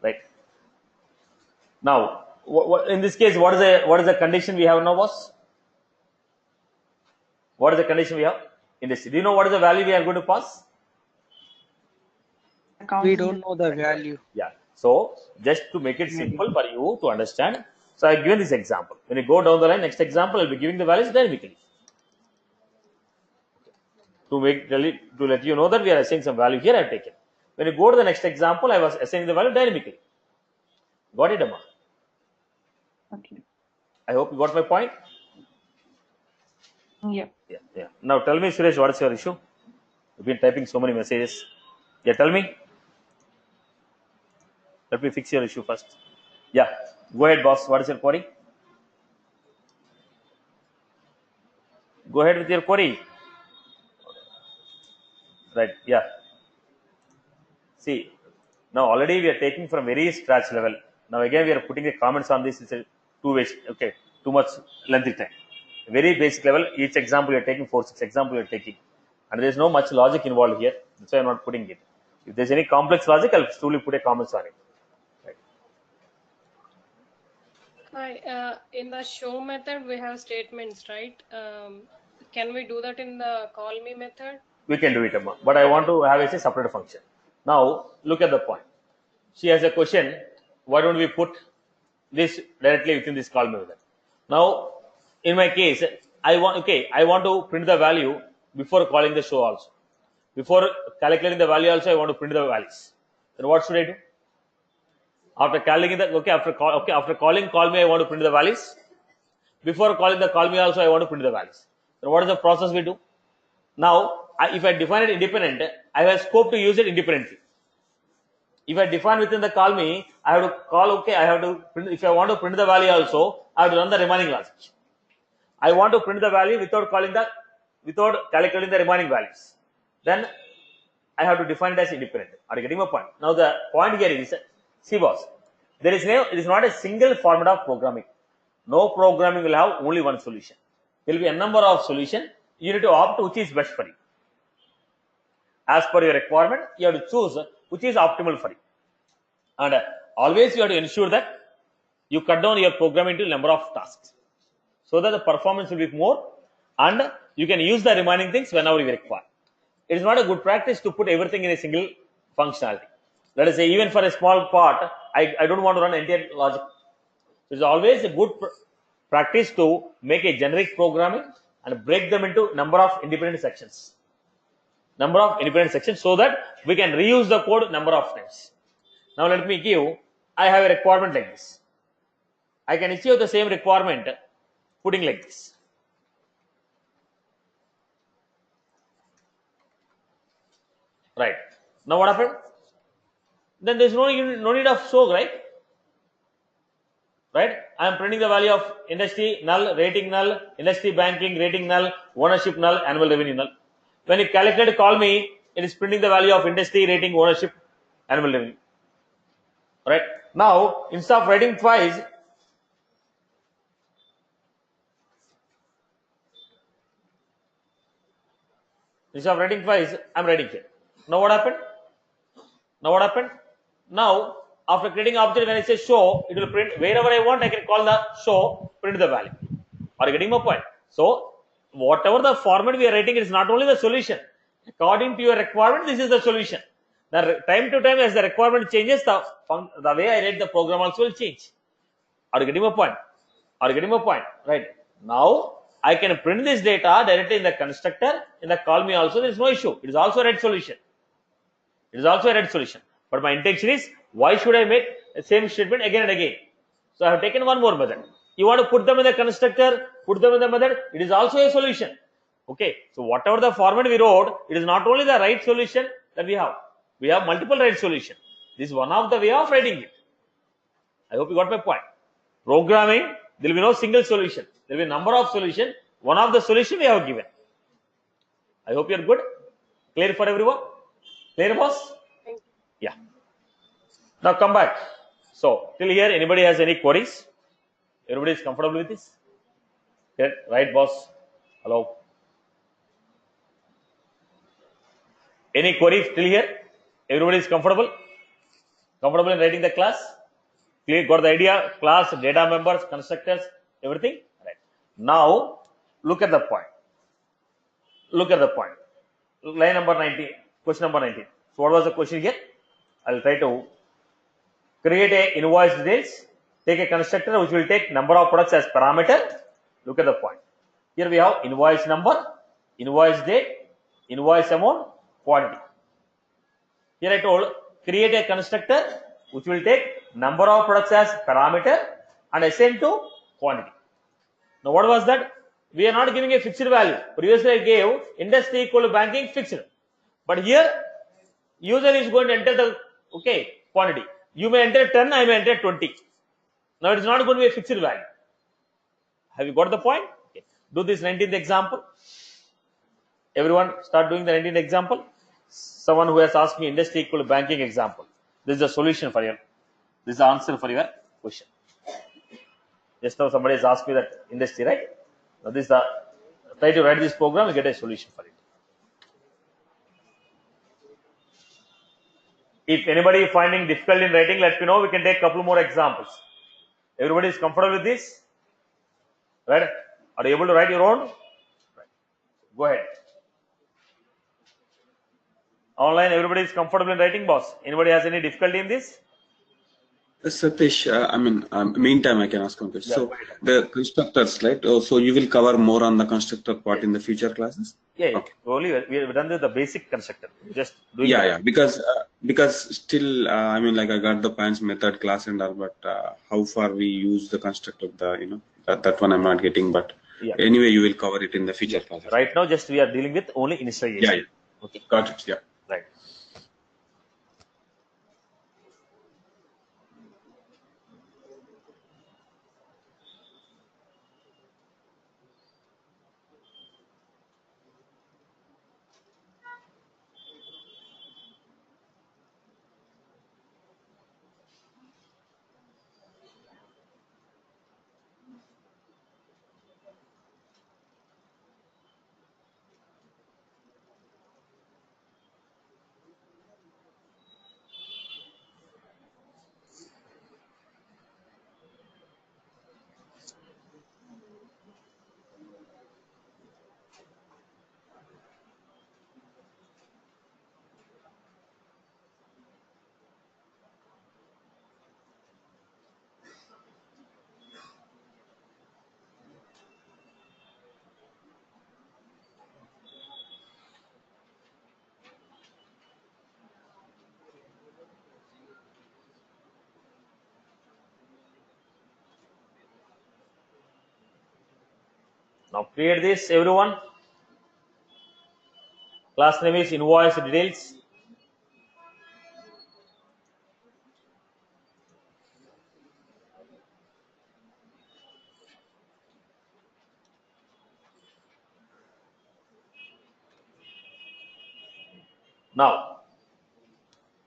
S1: Right? Now, in this case, what is the condition we have now, boss? What is the condition we have? Industry. Do you know what is the value we are going to pass?
S10: We don't know the value.
S1: Yeah. So just to make it simple for you to understand, so I've given this example. When you go down the line, next example, I'll be giving the values dynamically. To let you know that we are assigning some value here, I've taken. When you go to the next example, I was assigning the value dynamically. Got it, Amma?
S12: Okay.
S1: I hope you got my point.
S12: Yeah.
S1: Yeah. Now tell me, Suresh, what is your issue? You've been typing so many messages. Yeah, tell me. Let me fix your issue first. Yeah, go ahead, boss. What is your query? Go ahead with your query. Right. Yeah. See, now already we are taking from very scratch level. Now again we are putting the comments on this. It's a two-way. Okay, too much lengthy time. Very basic level. Each example you are taking, 4-6 example you are taking, and there is no much logic involved here. That's why I'm not putting it. If there's any complex logic, I'll slowly put a comments on it.
S13: Hi, in the show method, we have statements, right? Can we do that in the call me method?
S1: We can do it, Amma. But I want to have a separate function. Now, look at the point. She has a question. Why don't we put this directly within this call me method? Now, in my case, I want to print the value before calling the show also. Before calculating the value also, I want to print the values. Then what should I do? After calculating after calling call me, I want to print the values. Before calling the call me also, I want to print the values. Then what is the process we do? Now, if I define it independent, I have scope to use it independently. If I define within the call me, I have to call I have to print. If I want to print the value also, I have to run the remaining logic. I want to print the value without calculating the remaining values. Then I have to define it as independent. Are you getting my point? Now the point here is, see boss, it is not a single format of programming. No programming will have only one solution. There will be a number of solutions. You need to opt which is best for you. As per your requirement, you have to choose which is optimal for you. And always you have to ensure that you cut down your program into number of tasks, so that the performance will be more and you can use the remaining things whenever you require. It is not a good practice to put everything in a single functionality. Let us say even for a small part, I don't want to run entire logic. It is always a good practice to make a generic programming and break them into number of independent sections. So that we can reuse the code number of times. Now let me give, I have a requirement like this. I can achieve the same requirement putting like this. Right. Now what happened? Then there is no need of show, right? Right? I am printing the value of industry null, rating null, industry banking, rating null, ownership null, annual revenue null. When you calculate call me, it is printing the value of industry, rating, ownership, annual revenue. Right? Now, instead of writing twice, I'm writing here. Now what happened? Now, after creating object, when I say show, it will print wherever I want. I can call the show, print the value. Are you getting my point? So, whatever the format we are writing, it is not only the solution. According to your requirement, this is the solution. The time to time, as the requirement changes, the way I write the program also will change. Are you getting my point? Right. Now, I can print this data directly in the constructor, in the call me also. There is no issue. It is also a red solution. But my intention is, why should I make the same statement again and again? So I have taken one more method. You want to put them in the constructor, put them in the method. It is also a solution. Okay. So whatever the format we wrote, it is not only the right solution that we have. We have multiple right solutions. This is one of the way of writing it. I hope you got my point. Programming, there will be no single solution. There will be a number of solutions. One of the solutions we have given. I hope you are good. Clear for everyone? Clear, boss? Yeah. Now come back. So till here, anybody has any queries? Everybody is comfortable with this? Okay. Right, boss? Hello. Any queries till here? Everybody is comfortable? Comfortable in writing the class? Clear? Got the idea? Class, data members, constructors, everything? Right. Now, look at the point. Line number 19. Question number 19. So what was the question here? I'll try to create a invoice details, take a constructor which will take number of products as parameter. Look at the point. Here we have invoice number, invoice date, invoice amount, quantity. Here I told create a constructor which will take number of products as parameter and assign to quantity. Now what was that? We are not giving a fixed value. Previously I gave industry equal to banking fixed. But here user is going to enter the quantity. You may enter 10, I may enter 20. Now it is not going to be a fixed value. Have you got the point? Okay. Do this 19th example. Everyone start doing the 19th example. Someone who has asked me industry equal to banking example. This is the solution for your, this is the answer for your question. Just now somebody has asked me that industry, right? Now this is the, try to write this program and get a solution for it. If anybody is finding difficult in writing, let me know. We can take a couple more examples. Everybody is comfortable with this? Right? Are you able to write your own? Right. Go ahead. Online, everybody is comfortable in writing, boss. Anybody has any difficulty in this?
S11: Satish, meantime, I can ask one question. So the constructors, right? Oh, so you will cover more on the constructor part in the future classes?
S1: Yeah,
S11: okay.
S1: Only we have done the basic constructor. Just doing
S11: because still, I mean, like I got the pants method class and all, but how far we use the constructor, that one I'm not getting. But anyway, you will cover it in the future classes.
S1: Right now, just we are dealing with only initialization.
S11: Yeah.
S1: Okay.
S11: Got it. Yeah.
S1: Right. Now create this, everyone. Class name is invoice details. Now,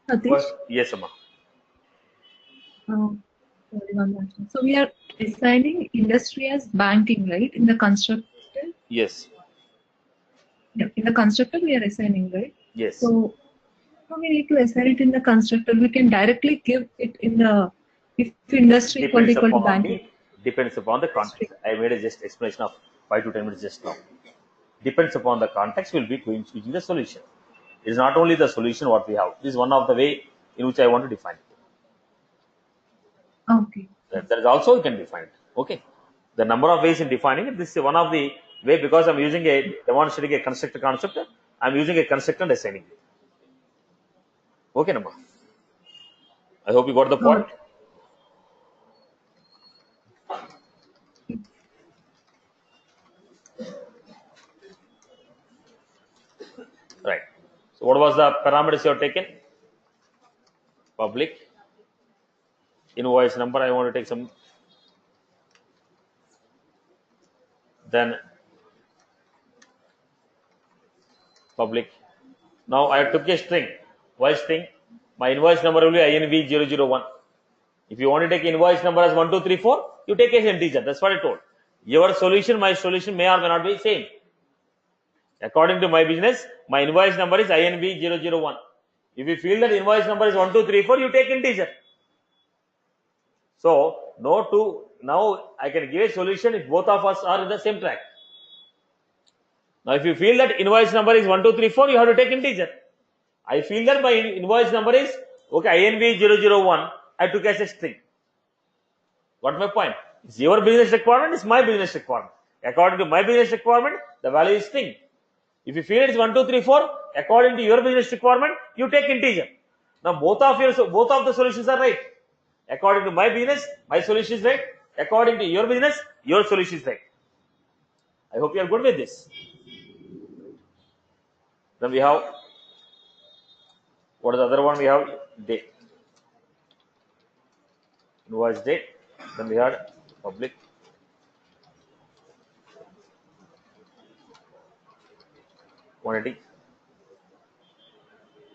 S7: Satish?
S1: yes, Amma.
S7: Sorry, one more time. So we are assigning industry as banking, right? In the constructor?
S1: Yes.
S7: Yeah, in the constructor we are assigning, right?
S1: Yes.
S7: So we need to assign it in the constructor. We can directly give it in the if industry equal to banking.
S1: Depends upon the context. I made a just explanation of 5 to 10 minutes just now. Depends upon the context, will be going choosing the solution. It is not only the solution what we have. This is one of the way in which I want to define it.
S7: Okay.
S1: That is also you can define it. Okay. The number of ways in defining it. This is one of the way because I'm using a demonstrating a constructor concept. I'm using a constructor and assigning it. Okay, Nama. I hope you got the point. Right. So what was the parameters you have taken? Public. Invoice number. I want to take some. Then public. Now I took a string. Why string? My invoice number will be INV001. If you want to take invoice number as 1, 2, 3, 4, you take as integer. That's what I told. Your solution, my solution may or may not be same. According to my business, my invoice number is INV001. If you feel that invoice number is 1, 2, 3, 4, you take integer. So, now I can give a solution if both of us are in the same track. Now, if you feel that invoice number is 1, 2, 3, 4, you have to take integer. I feel that my invoice number is Okay, INV001, I took as a string. Got my point? It's your business requirement, it's my business requirement. According to my business requirement, the value is string. If you feel it's 1, 2, 3, 4, according to your business requirement, you take integer. Now both of the solutions are right. According to my business, my solution is right. According to your business, your solution is right. I hope you are good with this. Then we have, what is the other one? We have date. Invoice date. Then we had public. Quantity.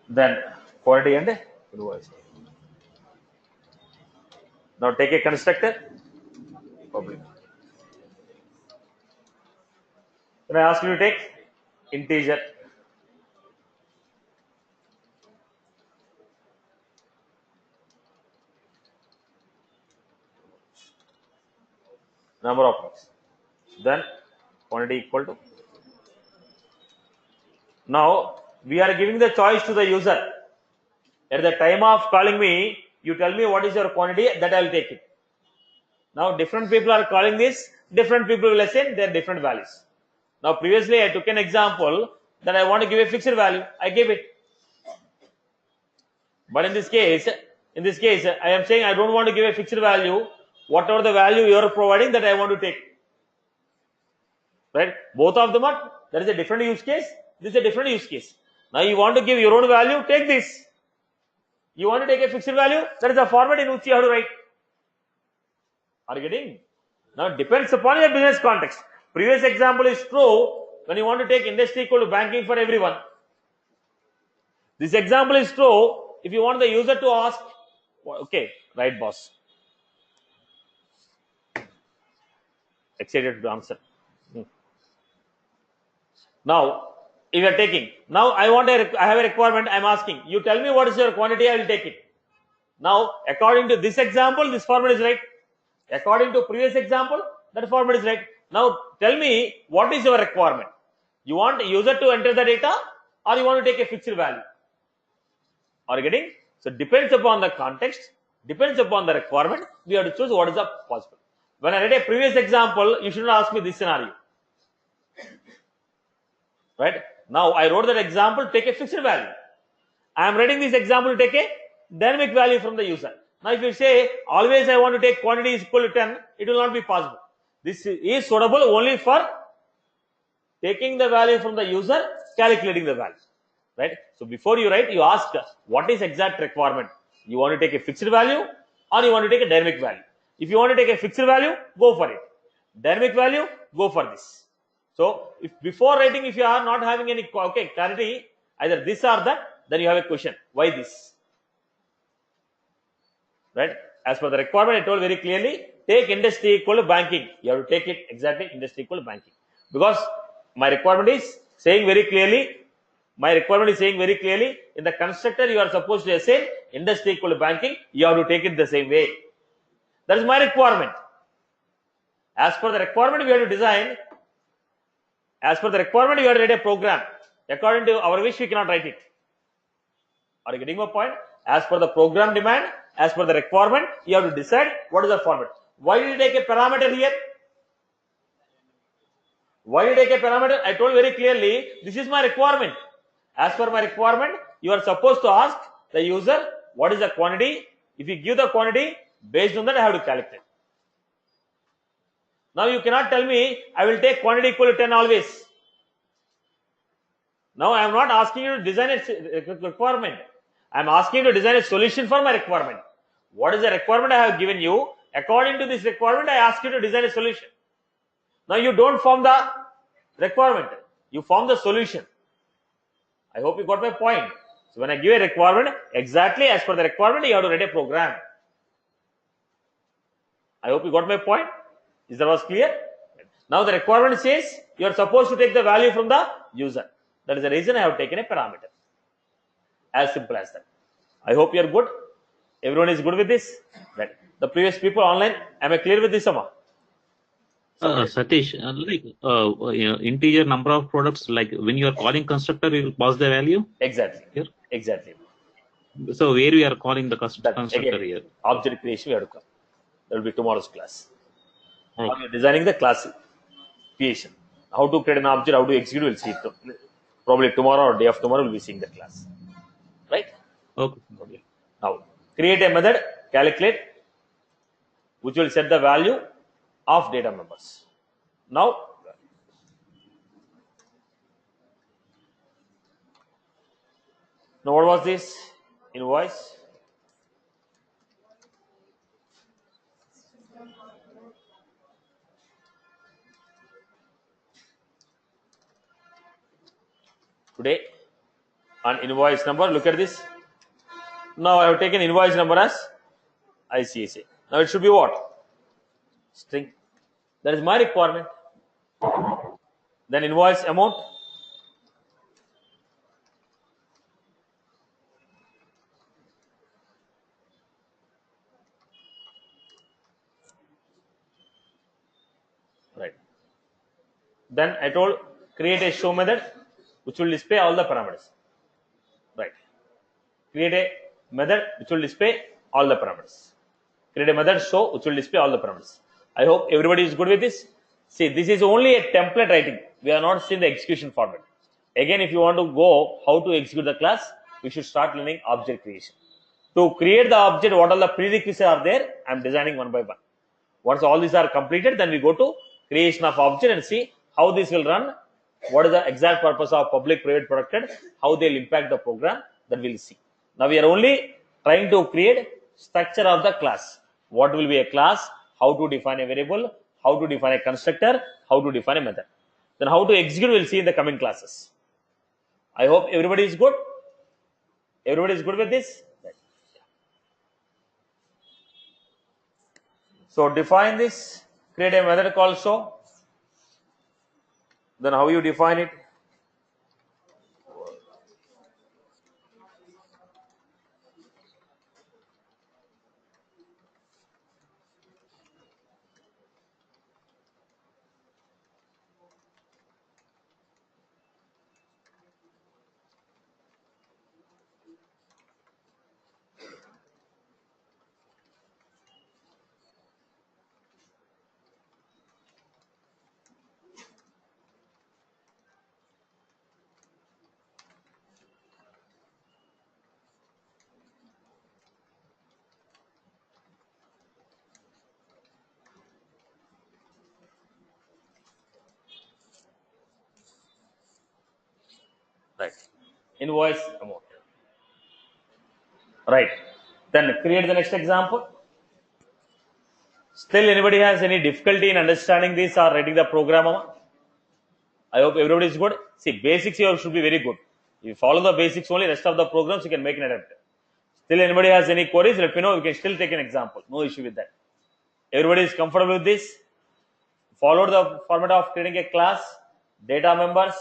S1: Then quantity and invoice. Now take a constructor. Public. Then I ask you to take integer. Number of rows. Then quantity equal to. Now we are giving the choice to the user. At the time of calling me, you tell me what is your quantity, that I will take it. Now different people are calling this, different people will assign their different values. Now previously I took an example that I want to give a fixed value, I gave it. But in this case, I am saying I don't want to give a fixed value. Whatever the value you are providing, that I want to take. Right? Both of them are, there is a different use case, this is a different use case. Now you want to give your own value, take this. You want to take a fixed value, that is the format in which you have to write. Are you getting? Now it depends upon your business context. Previous example is true when you want to take industry equal to banking for everyone. This example is true if you want the user to ask, okay, right boss. Excited to answer. Now, if you are taking, now I have a requirement, I am asking, you tell me what is your quantity, I will take it. Now, according to this example, this format is right. According to previous example, that format is right. Now, tell me what is your requirement. You want a user to enter the data or you want to take a fixed value? Are you getting? So, depends upon the context, depends upon the requirement, we have to choose what is the possible. When I read a previous example, you should not ask me this scenario. Right? Now, I wrote that example, take a fixed value. I am writing this example to take a dynamic value from the user. Now, if you say, always I want to take quantity is equal to 10, it will not be possible. This is suitable only for taking the value from the user, calculating the value. Right? So, before you write, you ask what is exact requirement. You want to take a fixed value or you want to take a dynamic value. If you want to take a fixed value, go for it. Dynamic value, go for this. So, if before writing, if you are not having any clarity, either this or that, then you have a question. Why this? Right? As per the requirement, I told very clearly, take industry equal to banking. You have to take it exactly industry equal to banking. Because my requirement is saying very clearly, in the constructor, you are supposed to assign industry equal to banking. You have to take it the same way. That is my requirement. As per the requirement, we have to design. As per the requirement, we have to write a program. According to our wish, we cannot write it. Are you getting my point? As per the program demand, as per the requirement, you have to decide what is the format. Why did you take a parameter here? Why did you take a parameter? I told very clearly, this is my requirement. As per my requirement, you are supposed to ask the user, what is the quantity? If you give the quantity, based on that, I have to calculate. Now, you cannot tell me, I will take quantity equal to 10 always. Now, I am not asking you to design a requirement. I am asking you to design a solution for my requirement. What is the requirement I have given you? According to this requirement, I ask you to design a solution. Now, you don't form the requirement. You form the solution. I hope you got my point. So, when I give a requirement, exactly as per the requirement, you have to write a program. I hope you got my point. Is that was clear? Now, the requirement says you are supposed to take the value from the user. That is the reason I have taken a parameter. As simple as that. I hope you are good. Everyone is good with this. Right. The previous people online, am I clear with this, Amma?
S8: Satish, integer number of products, like when you are calling constructor, you will pass the value?
S1: Exactly.
S8: Here?
S1: Exactly.
S8: So where we are calling the
S1: That
S8: constructor
S1: again,
S8: here?
S1: object creation we have to come. That will be tomorrow's class. Now
S8: Okay.
S1: we are designing the class creation. How to create an object, how to execute, we'll see. Probably tomorrow or day after tomorrow, we'll be seeing the class. Right?
S8: Okay.
S1: Now, create a method, calculate, which will set the value of data members. Now, what was this? Invoice. Today, an invoice number. Look at this. Now I have taken invoice number as ICSA. Now it should be what? String. That is my requirement. Then invoice amount. Right. Then I told create a show method which will display all the parameters. Right. Create a method which will display all the parameters. Create a method show which will display all the parameters. I hope everybody is good with this. See, this is only a template writing. We are not seeing the execution format. Again, if you want to go how to execute the class, we should start learning object creation. To create the object, what all the prerequisites are there, I am designing one by one. Once all these are completed, then we go to creation of object and see how this will run, what is the exact purpose of public, private, protected, how they will impact the program, that we will see. Now we are only trying to create structure of the class. What will be a class, how to define a variable, how to define a constructor, how to define a method. Then how to execute, we will see in the coming classes. I hope everybody is good. Everybody is good with this. So define this, create a method called show. Then how you define it? Right. Invoice amount. Right. Then create the next example. Still anybody has any difficulty in understanding this or writing the program? I hope everybody is good. See, basics here should be very good. If you follow the basics only, rest of the programs you can make an attempt. Still anybody has any queries, let me know. We can still take an example. No issue with that. Everybody is comfortable with this? Follow the format of creating a class, data members,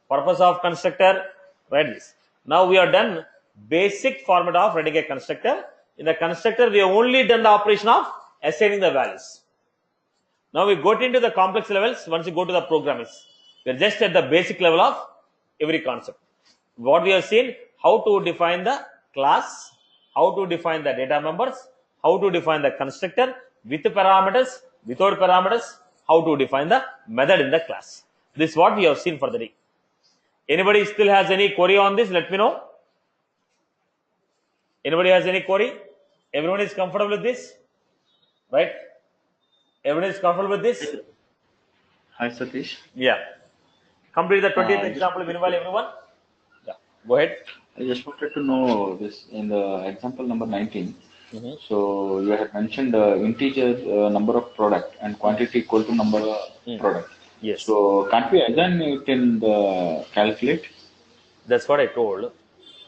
S1: purpose of constructor, write this. Now we are done basic format of writing a constructor. In the constructor, we have only done the operation of assigning the values. Now we got into the complex levels once you go to the programming. We are just at the basic level of every concept. What we have seen, how to define the class, how to define the data members, how to define the constructor with parameters, without parameters, how to define the method in the class. This is what we have seen for the day. Anybody still has any query on this? Let me know. Anybody has any query? Everyone is comfortable with this? Right? Everyone is comfortable with this?
S14: Hi, Satish.
S1: Yeah. Complete the 20th example meanwhile, everyone. Yeah. Go ahead.
S14: I just wanted to know this in the example number 19. So you had mentioned integer number of product and quantity equal to number of product.
S1: Yes.
S14: So can't we assign it in the calculate?
S1: That's what I told.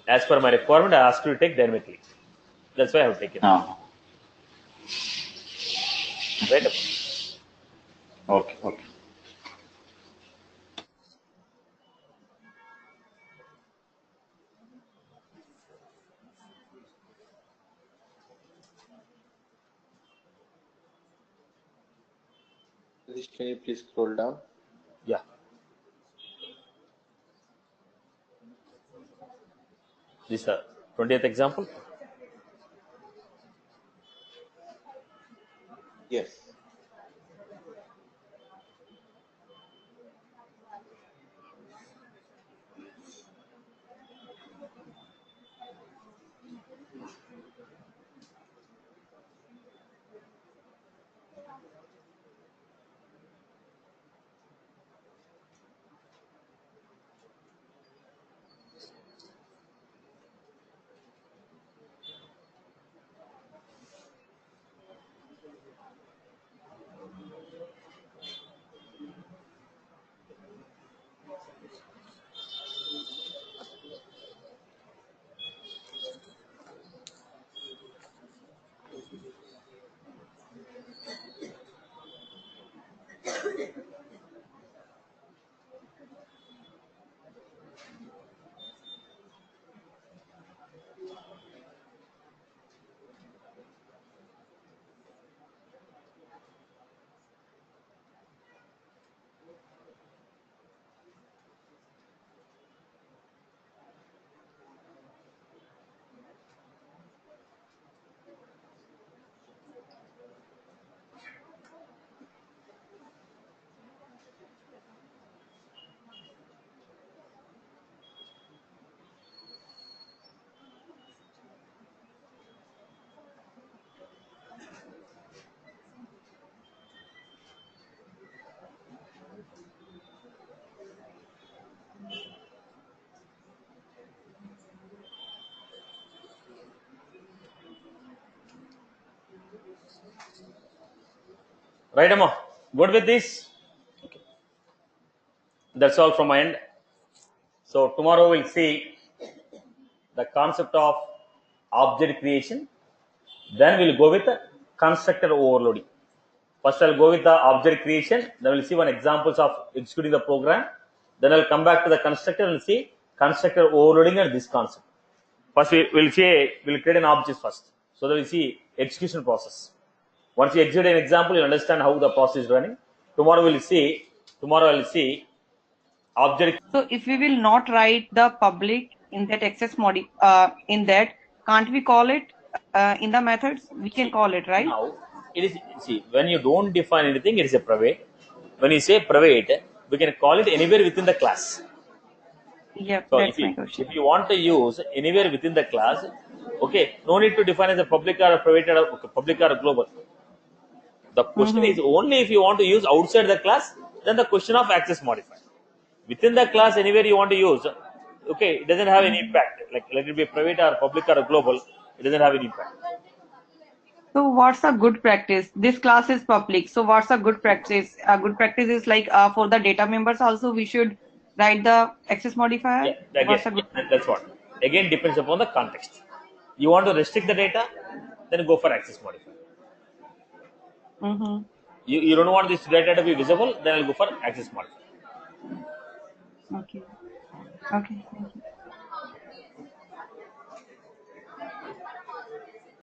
S1: As per my requirement, I asked you to take dynamically. That's why I have taken. Right.
S14: Okay. Okay.
S9: Can you please scroll down?
S1: Yeah. This 20th example.
S2: Yes.
S1: Right, Amma? Good with this? Okay. That's all from my end. So tomorrow we'll see the concept of object creation. Then we'll go with the constructor overloading. First I'll go with the object creation. Then we'll see one examples of executing the program. Then I'll come back to the constructor and see constructor overloading and this concept. First we'll create an object first. So that we'll see execution process. Once you execute an example, you'll understand how the process is running. Tomorrow I'll see object.
S12: So if we will not write the public in that access in that, can't we call it in the methods? We can call it, right?
S1: Now it is, see, when you don't define anything, it is a private. When you say private, we can call it anywhere within the class.
S12: Yeah,
S1: So
S12: that's my question.
S1: if you want to use anywhere within the class, okay, no need to define as a public or a private or public or a global. The question is only if you want to use outside the class, then the question of access modifier. Within the class, anywhere you want to use, okay, it doesn't have any impact. Like let it be private or public or a global, it doesn't have any impact.
S12: So what's a good practice? This class is public. So what's a good practice? A good practice is like for the data members also we should write the access modifier. What's a good?
S1: That's what. Again, depends upon the context. You want to restrict the data, then go for access modifier. You don't want this data to be visible, then I'll go for access modifier.
S12: Okay. Okay. Thank you.